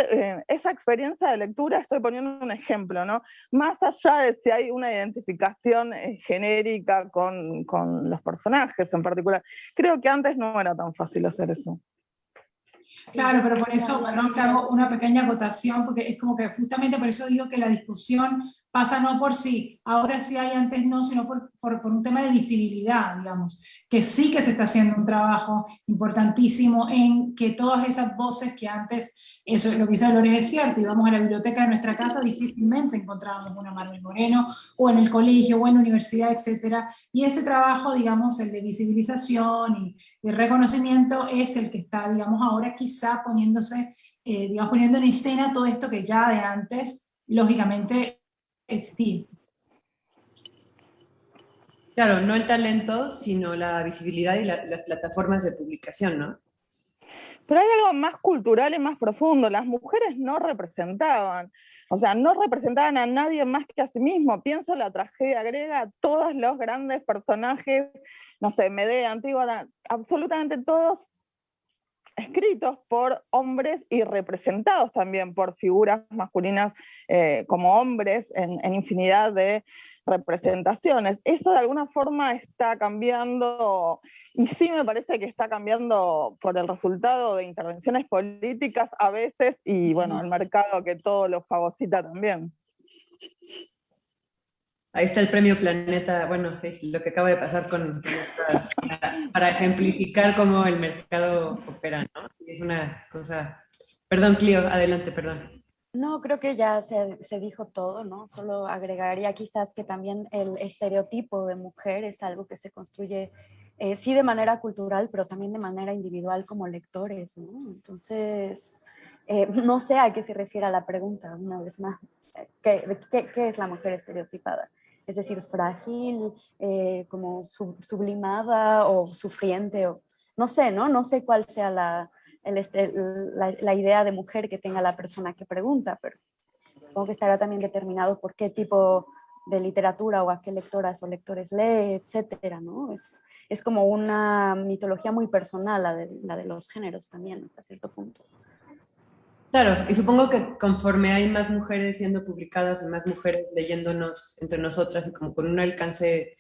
esa experiencia de lectura. Estoy poniendo un ejemplo, ¿no? Más allá de si hay una identificación genérica con los personajes en particular. Creo que antes no era tan fácil hacer eso. claro, pero por eso, perdón, que hago una pequeña acotación, porque es como que justamente por eso digo que la discusión pasa no por sí, ahora sí hay, antes no, sino por un tema de visibilidad, digamos, que sí que se está haciendo un trabajo importantísimo en que todas esas voces que antes, eso es lo que dice Dolores, es cierto, íbamos a la biblioteca de nuestra casa, difícilmente encontrábamos una Marvel Moreno, o en el colegio, o en la universidad, etcétera, y ese trabajo, digamos, el de visibilización y el reconocimiento es el que está, digamos, ahora quizá poniéndose, digamos, poniendo en escena todo esto que ya de antes, lógicamente, existía. Claro, no el talento, sino la visibilidad y las plataformas de publicación, ¿no? Pero hay algo más cultural y más profundo. Las mujeres no representaban, o sea, no representaban a nadie más que a sí mismo. Pienso en la tragedia griega, todos los grandes personajes, no sé, Medea, Antígona, absolutamente todos escritos por hombres y representados también por figuras masculinas como hombres en infinidad de representaciones. Eso de alguna forma está cambiando, y sí me parece que está cambiando por el resultado de intervenciones políticas a veces, y bueno, el mercado que todo lo fagocita también. Ahí está el premio Planeta, bueno, sí, lo que acaba de pasar con estas, para ejemplificar cómo el mercado opera, ¿no? Es una cosa... Perdón, Clio, adelante, perdón. No, creo que ya se dijo todo, ¿no? Solo agregaría quizás que también el estereotipo de mujer es algo que se construye, sí, de manera cultural, pero también de manera individual como lectores, ¿no? Entonces, No sé a qué se refiere a la pregunta, una vez más. ¿Qué es la mujer estereotipada? Es decir, frágil, como sublimada o sufriente, o no sé, ¿no? No sé cuál sea la idea de mujer que tenga la persona que pregunta, pero supongo que estará también determinado por qué tipo de literatura o a qué lectoras o lectores lee, etcétera, ¿no? Es como una mitología muy personal la de los géneros también, hasta cierto punto. Claro, y supongo que conforme hay más mujeres siendo publicadas y más mujeres leyéndonos entre nosotras y como con un alcance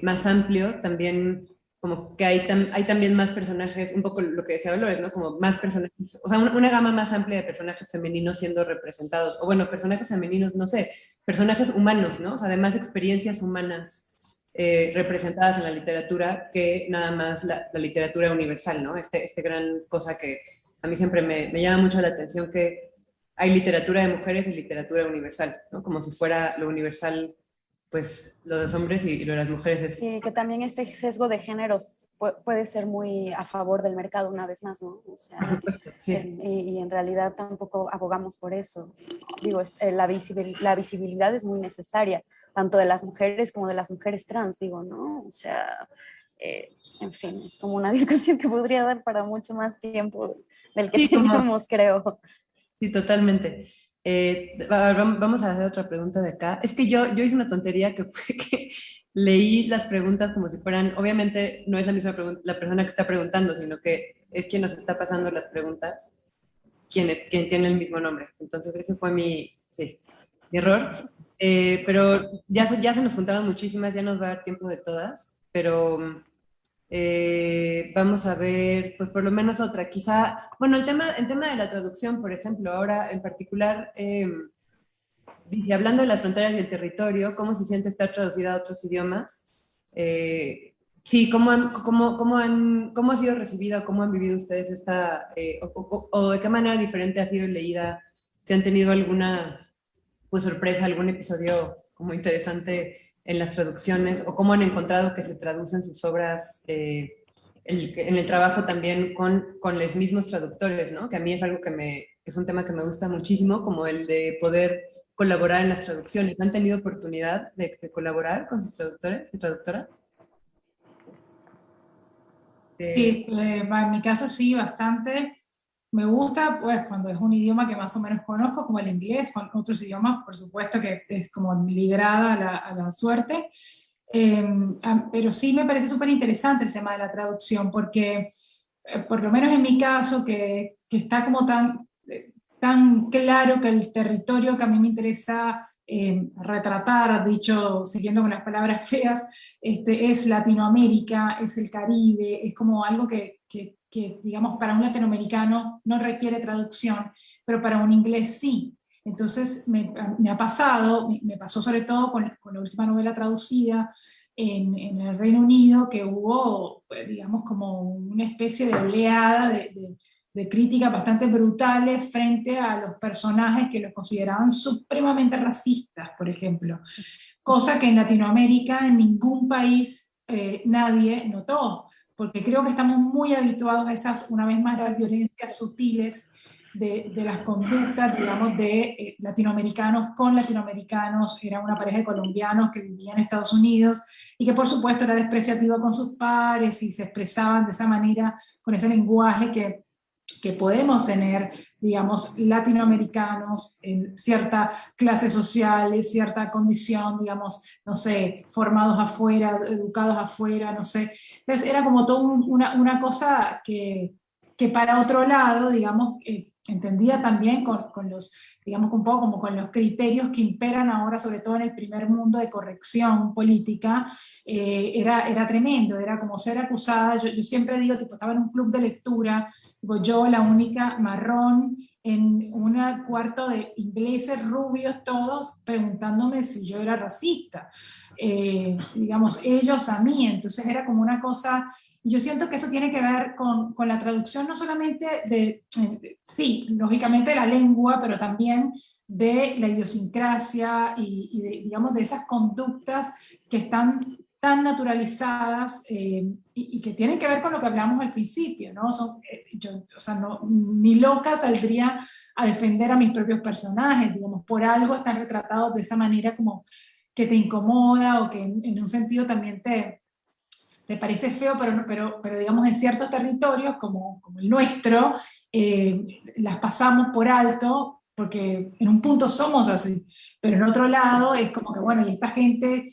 más amplio, también como que hay también más personajes, un poco lo que decía Dolores, ¿no? Como más personajes, o sea, una gama más amplia de personajes femeninos siendo representados, o bueno, personajes femeninos, no sé, personajes humanos, ¿no? O sea, además experiencias humanas representadas en la literatura que nada más la literatura universal, ¿no? Este gran cosa que a mí siempre me llama mucho la atención que hay literatura de mujeres y literatura universal, ¿no? Como si fuera lo universal, pues lo de los hombres y lo de las mujeres es... Sí, que también este sesgo de géneros puede ser muy a favor del mercado una vez más, ¿no? O sea, Por supuesto, sí. y en realidad tampoco abogamos por eso. Digo, la visibilidad es muy necesaria, tanto de las mujeres como de las mujeres trans, digo, ¿no? O sea, en fin, es como una discusión que podría dar para mucho más tiempo del que Sí, teníamos, creo. Sí, totalmente. Vamos a hacer otra pregunta de acá. Es que yo hice una tontería que fue que leí las preguntas como si fueran, obviamente no es la misma la persona que está preguntando, sino que es quien nos está pasando las preguntas, quien tiene el mismo nombre. Entonces ese fue sí, mi error. Pero ya se nos juntaron muchísimas, ya nos va a dar tiempo de todas, pero vamos a ver, pues por lo menos otra, quizá, bueno, el tema de la traducción, por ejemplo, ahora en particular, dice, hablando de las fronteras y el territorio, ¿cómo se siente estar traducida a otros idiomas? Sí, ¿cómo ha sido recibida, cómo han vivido ustedes esta, o de qué manera diferente ha sido leída? ¿Si han tenido alguna, pues, sorpresa, algún episodio como interesante en las traducciones, o cómo han encontrado que se traducen sus obras en el trabajo también con los mismos traductores, ¿no? Que a mí es algo es un tema que me gusta muchísimo, como el de poder colaborar en las traducciones. ¿Han tenido oportunidad de colaborar con sus traductores y traductoras? Sí, en mi caso sí, bastante. Me gusta, pues, cuando es un idioma que más o menos conozco, como el inglés, con otros idiomas, por supuesto que es como librada a la suerte. Pero sí me parece súper interesante el tema de la traducción, porque por lo menos en mi caso, que está como tan claro que el territorio que a mí me interesa retratar, dicho siguiendo con las palabras feas, es Latinoamérica, es el Caribe, es como algo que, digamos, para un latinoamericano no requiere traducción, pero para un inglés sí. Entonces me ha pasado, me pasó sobre todo con la última novela traducida en el Reino Unido, que hubo, pues, digamos, como una especie de oleada de críticas bastante brutales frente a los personajes que los consideraban supremamente racistas, por ejemplo. Cosa que en Latinoamérica, en ningún país, nadie notó, porque creo que estamos muy habituados a esas, una vez más, esas violencias sutiles de las conductas, digamos, de latinoamericanos con latinoamericanos. Era una pareja de colombianos que vivían en Estados Unidos y que por supuesto era despreciativa con sus pares y se expresaban de esa manera, con ese lenguaje que podemos tener, digamos, latinoamericanos en cierta clase social, en cierta condición, digamos, no sé, formados afuera, educados afuera, no sé. Entonces era como toda una cosa que para otro lado, digamos, entendía también con los, digamos, un poco como con los criterios que imperan ahora, sobre todo en el primer mundo de corrección política, era tremendo, era como ser acusada. Yo siempre digo, tipo, estaba en un club de lectura, tipo, yo la única marrón en un cuarto de ingleses rubios todos preguntándome si yo era racista, digamos, ellos a mí. Entonces era como una cosa. Y yo siento que eso tiene que ver con la traducción no solamente sí, lógicamente de la lengua, pero también de la idiosincrasia y digamos, de esas conductas que están tan naturalizadas y que tienen que ver con lo que hablamos al principio, ¿no? O sea, ni loca saldría a defender a mis propios personajes, digamos, por algo están retratados de esa manera como que te incomoda o que en un sentido también te parece feo, pero digamos en ciertos territorios como el nuestro, las pasamos por alto porque en un punto somos así, pero en otro lado es como que, bueno, y esta gente,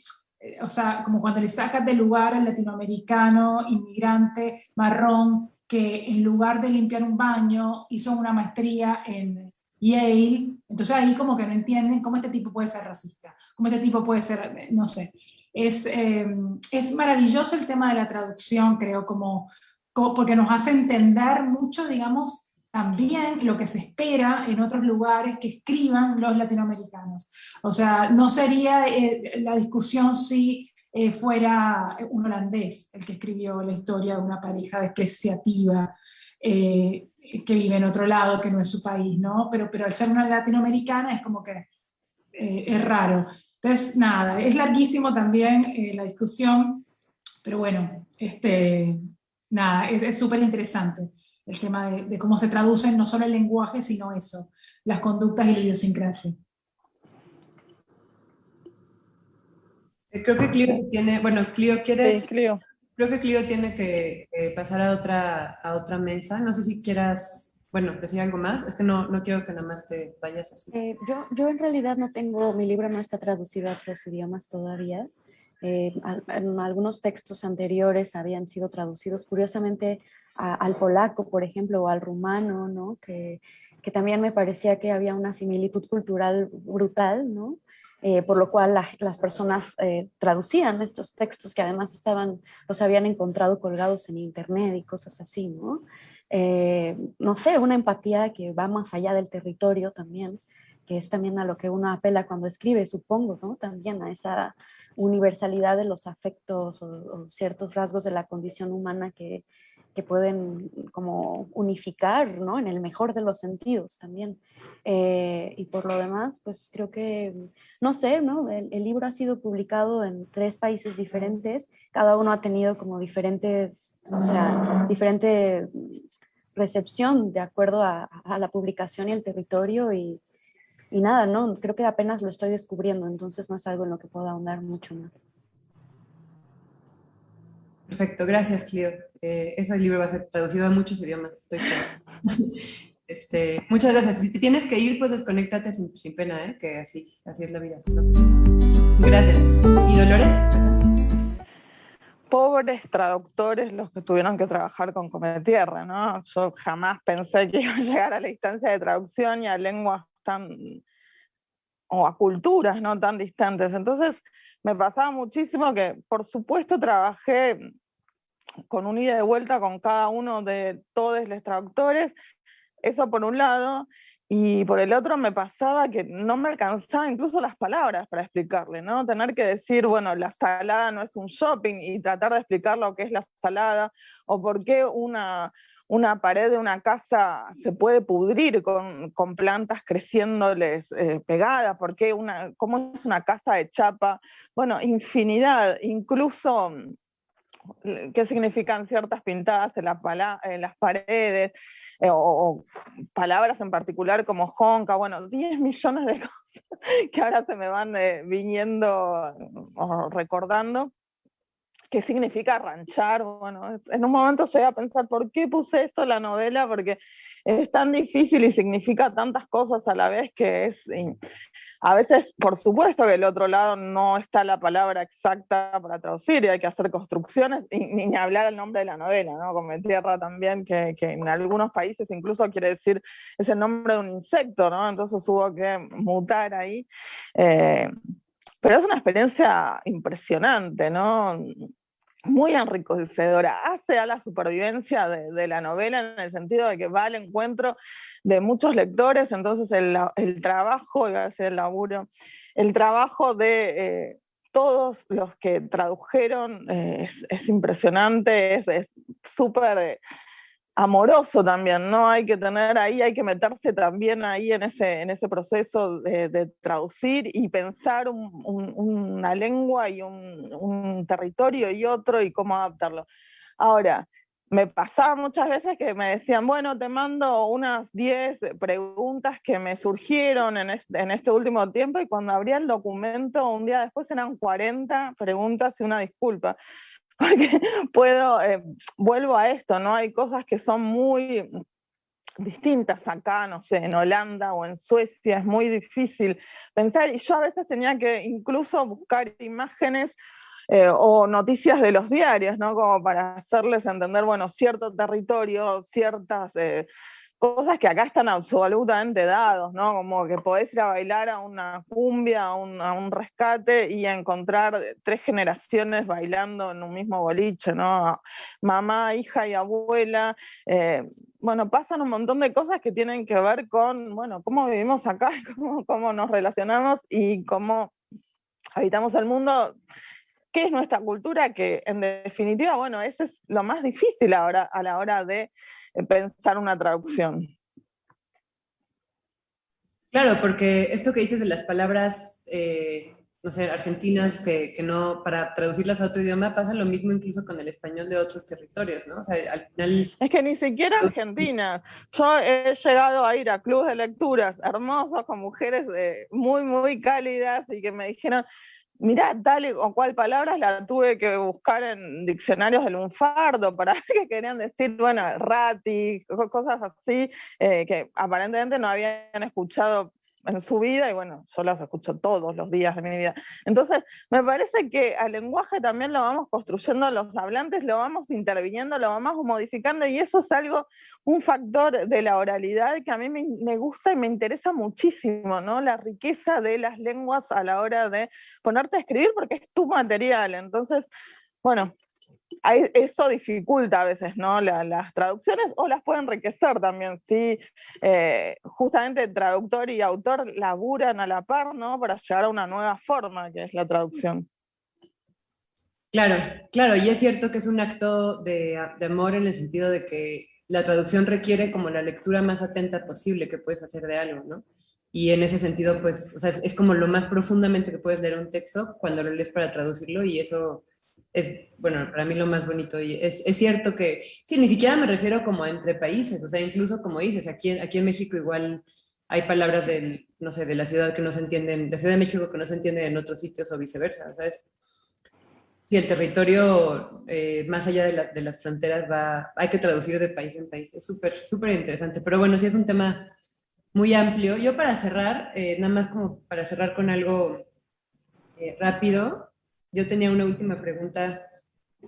o sea, como cuando le sacas del lugar al latinoamericano, inmigrante, marrón, que en lugar de limpiar un baño hizo una maestría en Yale, entonces ahí como que no entienden cómo este tipo puede ser racista, cómo este tipo puede ser, no sé. Es maravilloso el tema de la traducción, creo, porque nos hace entender mucho, digamos, también lo que se espera en otros lugares que escriban los latinoamericanos. O sea, no sería la discusión si fuera un holandés el que escribió la historia de una pareja despreciativa que vive en otro lado, que no es su país, ¿no? Pero al ser una latinoamericana es como que es raro. Entonces, nada, es larguísimo también la discusión, pero bueno, nada, es súper interesante el tema de cómo se traducen no solo el lenguaje, sino eso, las conductas y la idiosincrasia. Creo que Clio tiene, bueno, Clio, ¿quieres? Sí, Clio. Creo que Clio tiene que pasar a otra mesa. No sé si quieras, bueno, decir algo más. Es que no quiero que nada más te vayas así. Yo en realidad no tengo, mi libro no está traducido a otros idiomas todavía. En algunos textos anteriores habían sido traducidos, curiosamente, al polaco, por ejemplo, o al rumano, ¿no? Que también me parecía que había una similitud cultural brutal, ¿no? Por lo cual las personas traducían estos textos que además los habían encontrado colgados en internet y cosas así, ¿no? No sé, una empatía que va más allá del territorio también, que es también a lo que uno apela cuando escribe, supongo, ¿no? También a esa universalidad de los afectos o ciertos rasgos de la condición humana que pueden como unificar, ¿no? En el mejor de los sentidos también. Y por lo demás, pues creo que, no sé, ¿no? El libro ha sido publicado en 3 países diferentes, cada uno ha tenido como diferentes, o sea, diferente recepción de acuerdo a la publicación y el territorio y nada, ¿no? Creo que apenas lo estoy descubriendo, entonces no es algo en lo que pueda ahondar mucho más. Perfecto, gracias, Clio. Ese libro va a ser traducido a muchos idiomas, estoy segura. Muchas gracias. Si te tienes que ir, pues desconéctate sin pena, ¿eh? Que así es la vida. Gracias. ¿Y Dolores? Pobres traductores los que tuvieron que trabajar con Cometierra, ¿no? Yo jamás pensé que iba a llegar a la instancia de traducción y a lenguas o a culturas no tan distantes. Entonces me pasaba muchísimo que, por supuesto, trabajé con un ida y vuelta con cada uno de todos los traductores, eso por un lado, y por el otro me pasaba que no me alcanzaban incluso las palabras para explicarle, ¿no? Tener que decir, bueno, la salada no es un shopping y tratar de explicar lo que es la salada, o por qué una pared de una casa se puede pudrir con plantas creciéndoles pegadas, por qué cómo es una casa de chapa, bueno, infinidad, incluso qué significan ciertas pintadas en las paredes, o palabras en particular como jonca, bueno, 10 millones de cosas que ahora se me van viniendo o recordando. ¿Qué significa ranchar? Bueno, en un momento llegué a pensar, ¿por qué puse esto en la novela? Porque es tan difícil y significa tantas cosas a la vez que es... A veces, por supuesto que del otro lado no está la palabra exacta para traducir y hay que hacer construcciones, y ni hablar el nombre de la novela, ¿no? Cometierra también, que en algunos países incluso quiere decir, es el nombre de un insecto, ¿no? Entonces hubo que mutar ahí. Pero es una experiencia impresionante, ¿no? Muy enriquecedora, hace a la supervivencia de la novela en el sentido de que va al encuentro de muchos lectores, entonces el trabajo, iba a decir el laburo, el trabajo de todos los que tradujeron es impresionante, es súper amoroso también, ¿no? Hay que tener ahí, hay que meterse también ahí en ese proceso de traducir y pensar una lengua y un territorio y otro y cómo adaptarlo. Ahora, me pasaba muchas veces que me decían, bueno, te mando unas 10 preguntas que me surgieron en este último tiempo, y cuando abría el documento un día después eran 40 preguntas y una disculpa. Porque vuelvo a esto, ¿no? Hay cosas que son muy distintas acá, no sé, en Holanda o en Suecia, es muy difícil pensar, y yo a veces tenía que incluso buscar imágenes o noticias de los diarios, ¿no? Como para hacerles entender, bueno, cierto territorio, ciertas cosas que acá están absolutamente dados, ¿no? Como que podés ir a bailar a una cumbia, a un rescate y encontrar 3 generaciones bailando en un mismo boliche, ¿no? Mamá, hija y abuela. Bueno, pasan un montón de cosas que tienen que ver con, bueno, cómo vivimos acá, cómo nos relacionamos y cómo habitamos el mundo. ¿Qué es nuestra cultura? Que en definitiva, bueno, eso es lo más difícil ahora a la hora de pensar una traducción. Claro, porque esto que dices de las palabras, no sé, argentinas, que no, para traducirlas a otro idioma, pasa lo mismo incluso con el español de otros territorios, ¿no? O sea, al final... Es que ni siquiera Argentina. Yo he llegado a ir a clubes de lecturas hermosos con mujeres muy, muy cálidas y que me dijeron, mirá, tal o cual palabras la tuve que buscar en diccionarios del lunfardo para ver qué querían decir, bueno, rati, cosas así, que aparentemente no habían escuchado en su vida, y bueno, yo las escucho todos los días de mi vida. Entonces, me parece que al lenguaje también lo vamos construyendo los hablantes, lo vamos interviniendo, lo vamos modificando, y eso es algo, un factor de la oralidad que a mí me gusta y me interesa muchísimo, ¿no? La riqueza de las lenguas a la hora de ponerte a escribir, porque es tu material. Entonces, bueno, eso dificulta a veces, ¿no? Las traducciones, o las puede enriquecer también, sí. Justamente traductor y autor laburan a la par, ¿no? Para llegar a una nueva forma, que es la traducción. Claro, claro, y es cierto que es un acto de amor en el sentido de que la traducción requiere como la lectura más atenta posible que puedes hacer de algo, ¿no? Y en ese sentido, pues, o sea, es como lo más profundamente que puedes leer un texto cuando lo lees para traducirlo, y eso es, bueno, para mí lo más bonito. Y es cierto que, sí, ni siquiera me refiero como a entre países, o sea, incluso como dices, aquí en México igual hay palabras del, no sé, de la ciudad que no se entienden, de la Ciudad de México que no se entienden en otros sitios o viceversa, o sea, sí, el territorio más allá de las fronteras hay que traducir de país en país. Es súper, súper interesante. Pero bueno, sí es un tema muy amplio. Yo para cerrar, nada más como para cerrar con algo rápido, yo tenía una última pregunta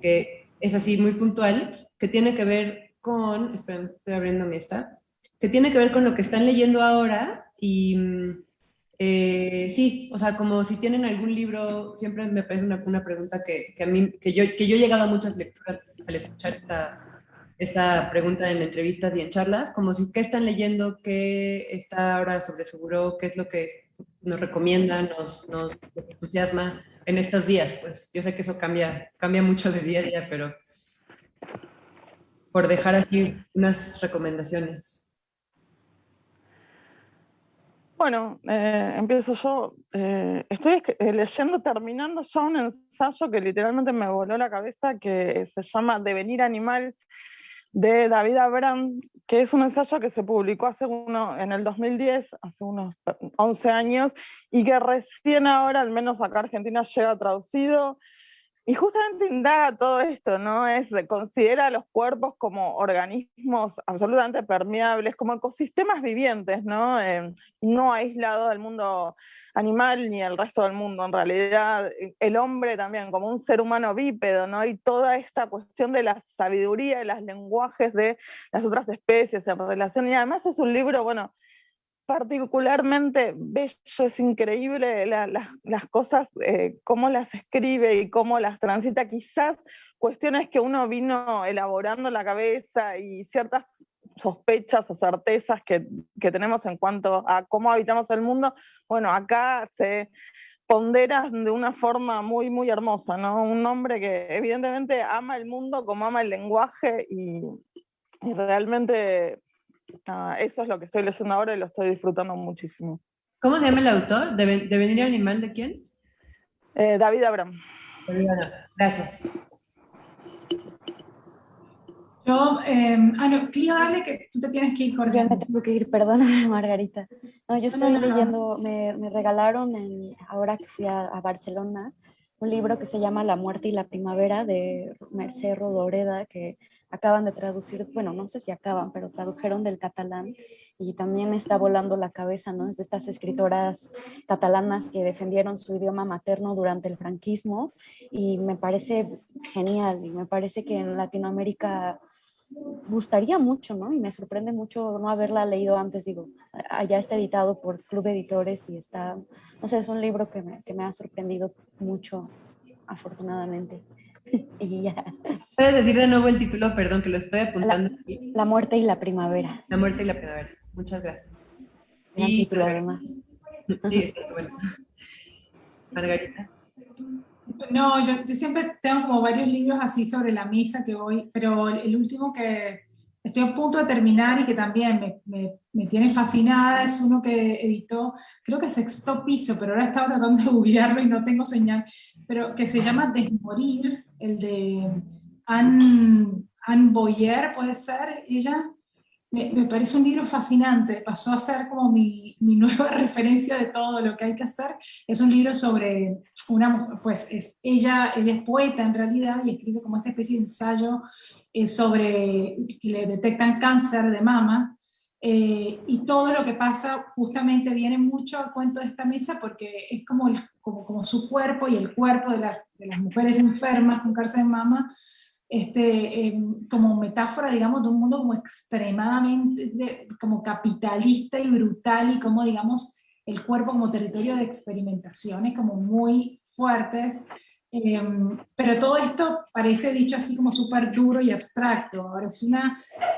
que es así muy puntual, que tiene que ver con, espera, estoy abriendo mi esta, que tiene que ver con lo que están leyendo ahora y sí, o sea, como si tienen algún libro, siempre me parece una pregunta que a mí, que yo he llegado a muchas lecturas al escuchar esta pregunta en entrevistas y en charlas, como si qué están leyendo, qué está ahora sobre su buró, qué es lo que nos recomienda, nos entusiasma en estos días, pues yo sé que eso cambia mucho de día a día, pero por dejar así unas recomendaciones. Bueno, empiezo yo. Estoy leyendo, terminando ya un ensayo que literalmente me voló la cabeza, que se llama Devenir Animal, de David Abram, que es un ensayo que se publicó en el 2010, hace unos 11 años, y que recién ahora, al menos acá en Argentina, llega traducido. Y justamente indaga todo esto, ¿no? Considera a los cuerpos como organismos absolutamente permeables, como ecosistemas vivientes, ¿no? No aislados del mundo animal ni el resto del mundo. En realidad, el hombre también como un ser humano bípedo, ¿no? Y toda esta cuestión de la sabiduría y los lenguajes de las otras especies en relación. Y además es un libro, bueno, particularmente bello, es increíble las cosas, cómo las escribe y cómo las transita, quizás cuestiones que uno vino elaborando en la cabeza y ciertas sospechas o certezas que tenemos en cuanto a cómo habitamos el mundo, bueno, acá se pondera de una forma muy, muy hermosa, ¿no? Un hombre que evidentemente ama el mundo como ama el lenguaje, y Y realmente eso es lo que estoy leyendo ahora y lo estoy disfrutando muchísimo. ¿Cómo se llama el autor? ¿Devenir animal de quién? David Abram. Gracias. Yo, no, Clio, dale que tú te tienes que ir Yo corriendo. me tengo que ir, perdóname, Margarita. No, yo estoy No. leyendo, me regalaron ahora que fui a Barcelona, un libro que se llama La muerte y la primavera de Mercè Rodoreda, que acaban de traducir, bueno, no sé si acaban, pero tradujeron del catalán y también me está volando la cabeza, ¿no? Es de estas escritoras catalanas que defendieron su idioma materno durante el franquismo y me parece genial y me parece que en Latinoamérica gustaría mucho, ¿no? Y me sorprende mucho no haberla leído antes, digo, allá está editado por Club Editores y está, no sé, es un libro que me ha sorprendido mucho, afortunadamente. Y ya. ¿Puedes decir de nuevo el título? Perdón, que lo estoy apuntando aquí. La muerte y la primavera. La muerte y la primavera. Muchas gracias. Gran título, además. Sí, está bueno. Margarita. No, yo siempre tengo como varios libros así sobre la mesa que voy, pero el último que estoy a punto de terminar y que también me tiene fascinada es uno que editó, creo que Sexto Piso, pero ahora estaba tratando de googlearlo y no tengo señal, pero que se llama Desmorir, el de Anne Boyer, puede ser, ella. Me parece un libro fascinante, pasó a ser como mi nueva referencia de todo lo que hay que hacer. Es un libro sobre pues ella es poeta en realidad y escribe como esta especie de ensayo sobre que le detectan cáncer de mama y todo lo que pasa justamente viene mucho a cuento de esta mesa porque es como su cuerpo y el cuerpo de las mujeres enfermas con cáncer de mama como metáfora, digamos, de un mundo como extremadamente como capitalista y brutal y como, digamos, el cuerpo como territorio de experimentaciones como muy fuertes. Pero todo esto parece dicho así como súper duro y abstracto. Ahora es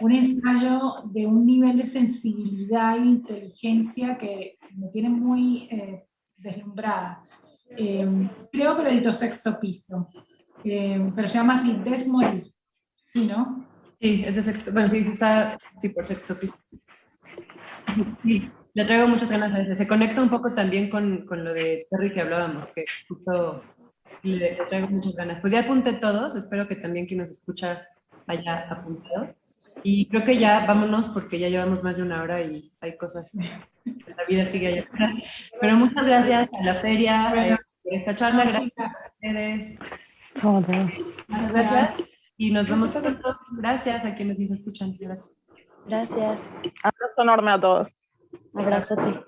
un ensayo de un nivel de sensibilidad e inteligencia que me tiene muy deslumbrada. Creo que lo editó Sexto Piso. Pero se llama así, Desmorir, ¿sí, no? Sí, es de sexto, bueno, sí, está sí, por sexto piso. Sí, le traigo muchas ganas a ese. Se conecta un poco también con lo de Terry que hablábamos, que justo le traigo muchas ganas. Pues ya apunté todos, espero que también quien nos escucha haya apuntado. Y creo que ya vámonos porque ya llevamos más de una hora y hay cosas, la vida sigue allá afuera. Pero muchas gracias a la feria, Bueno, por esta charla, chao, gracias chicas. a ustedes. Chao a todos. Muchas gracias y nos vemos pronto. Gracias a quienes nos escuchan. Gracias. Gracias. Abrazo enorme a todos. Abrazote.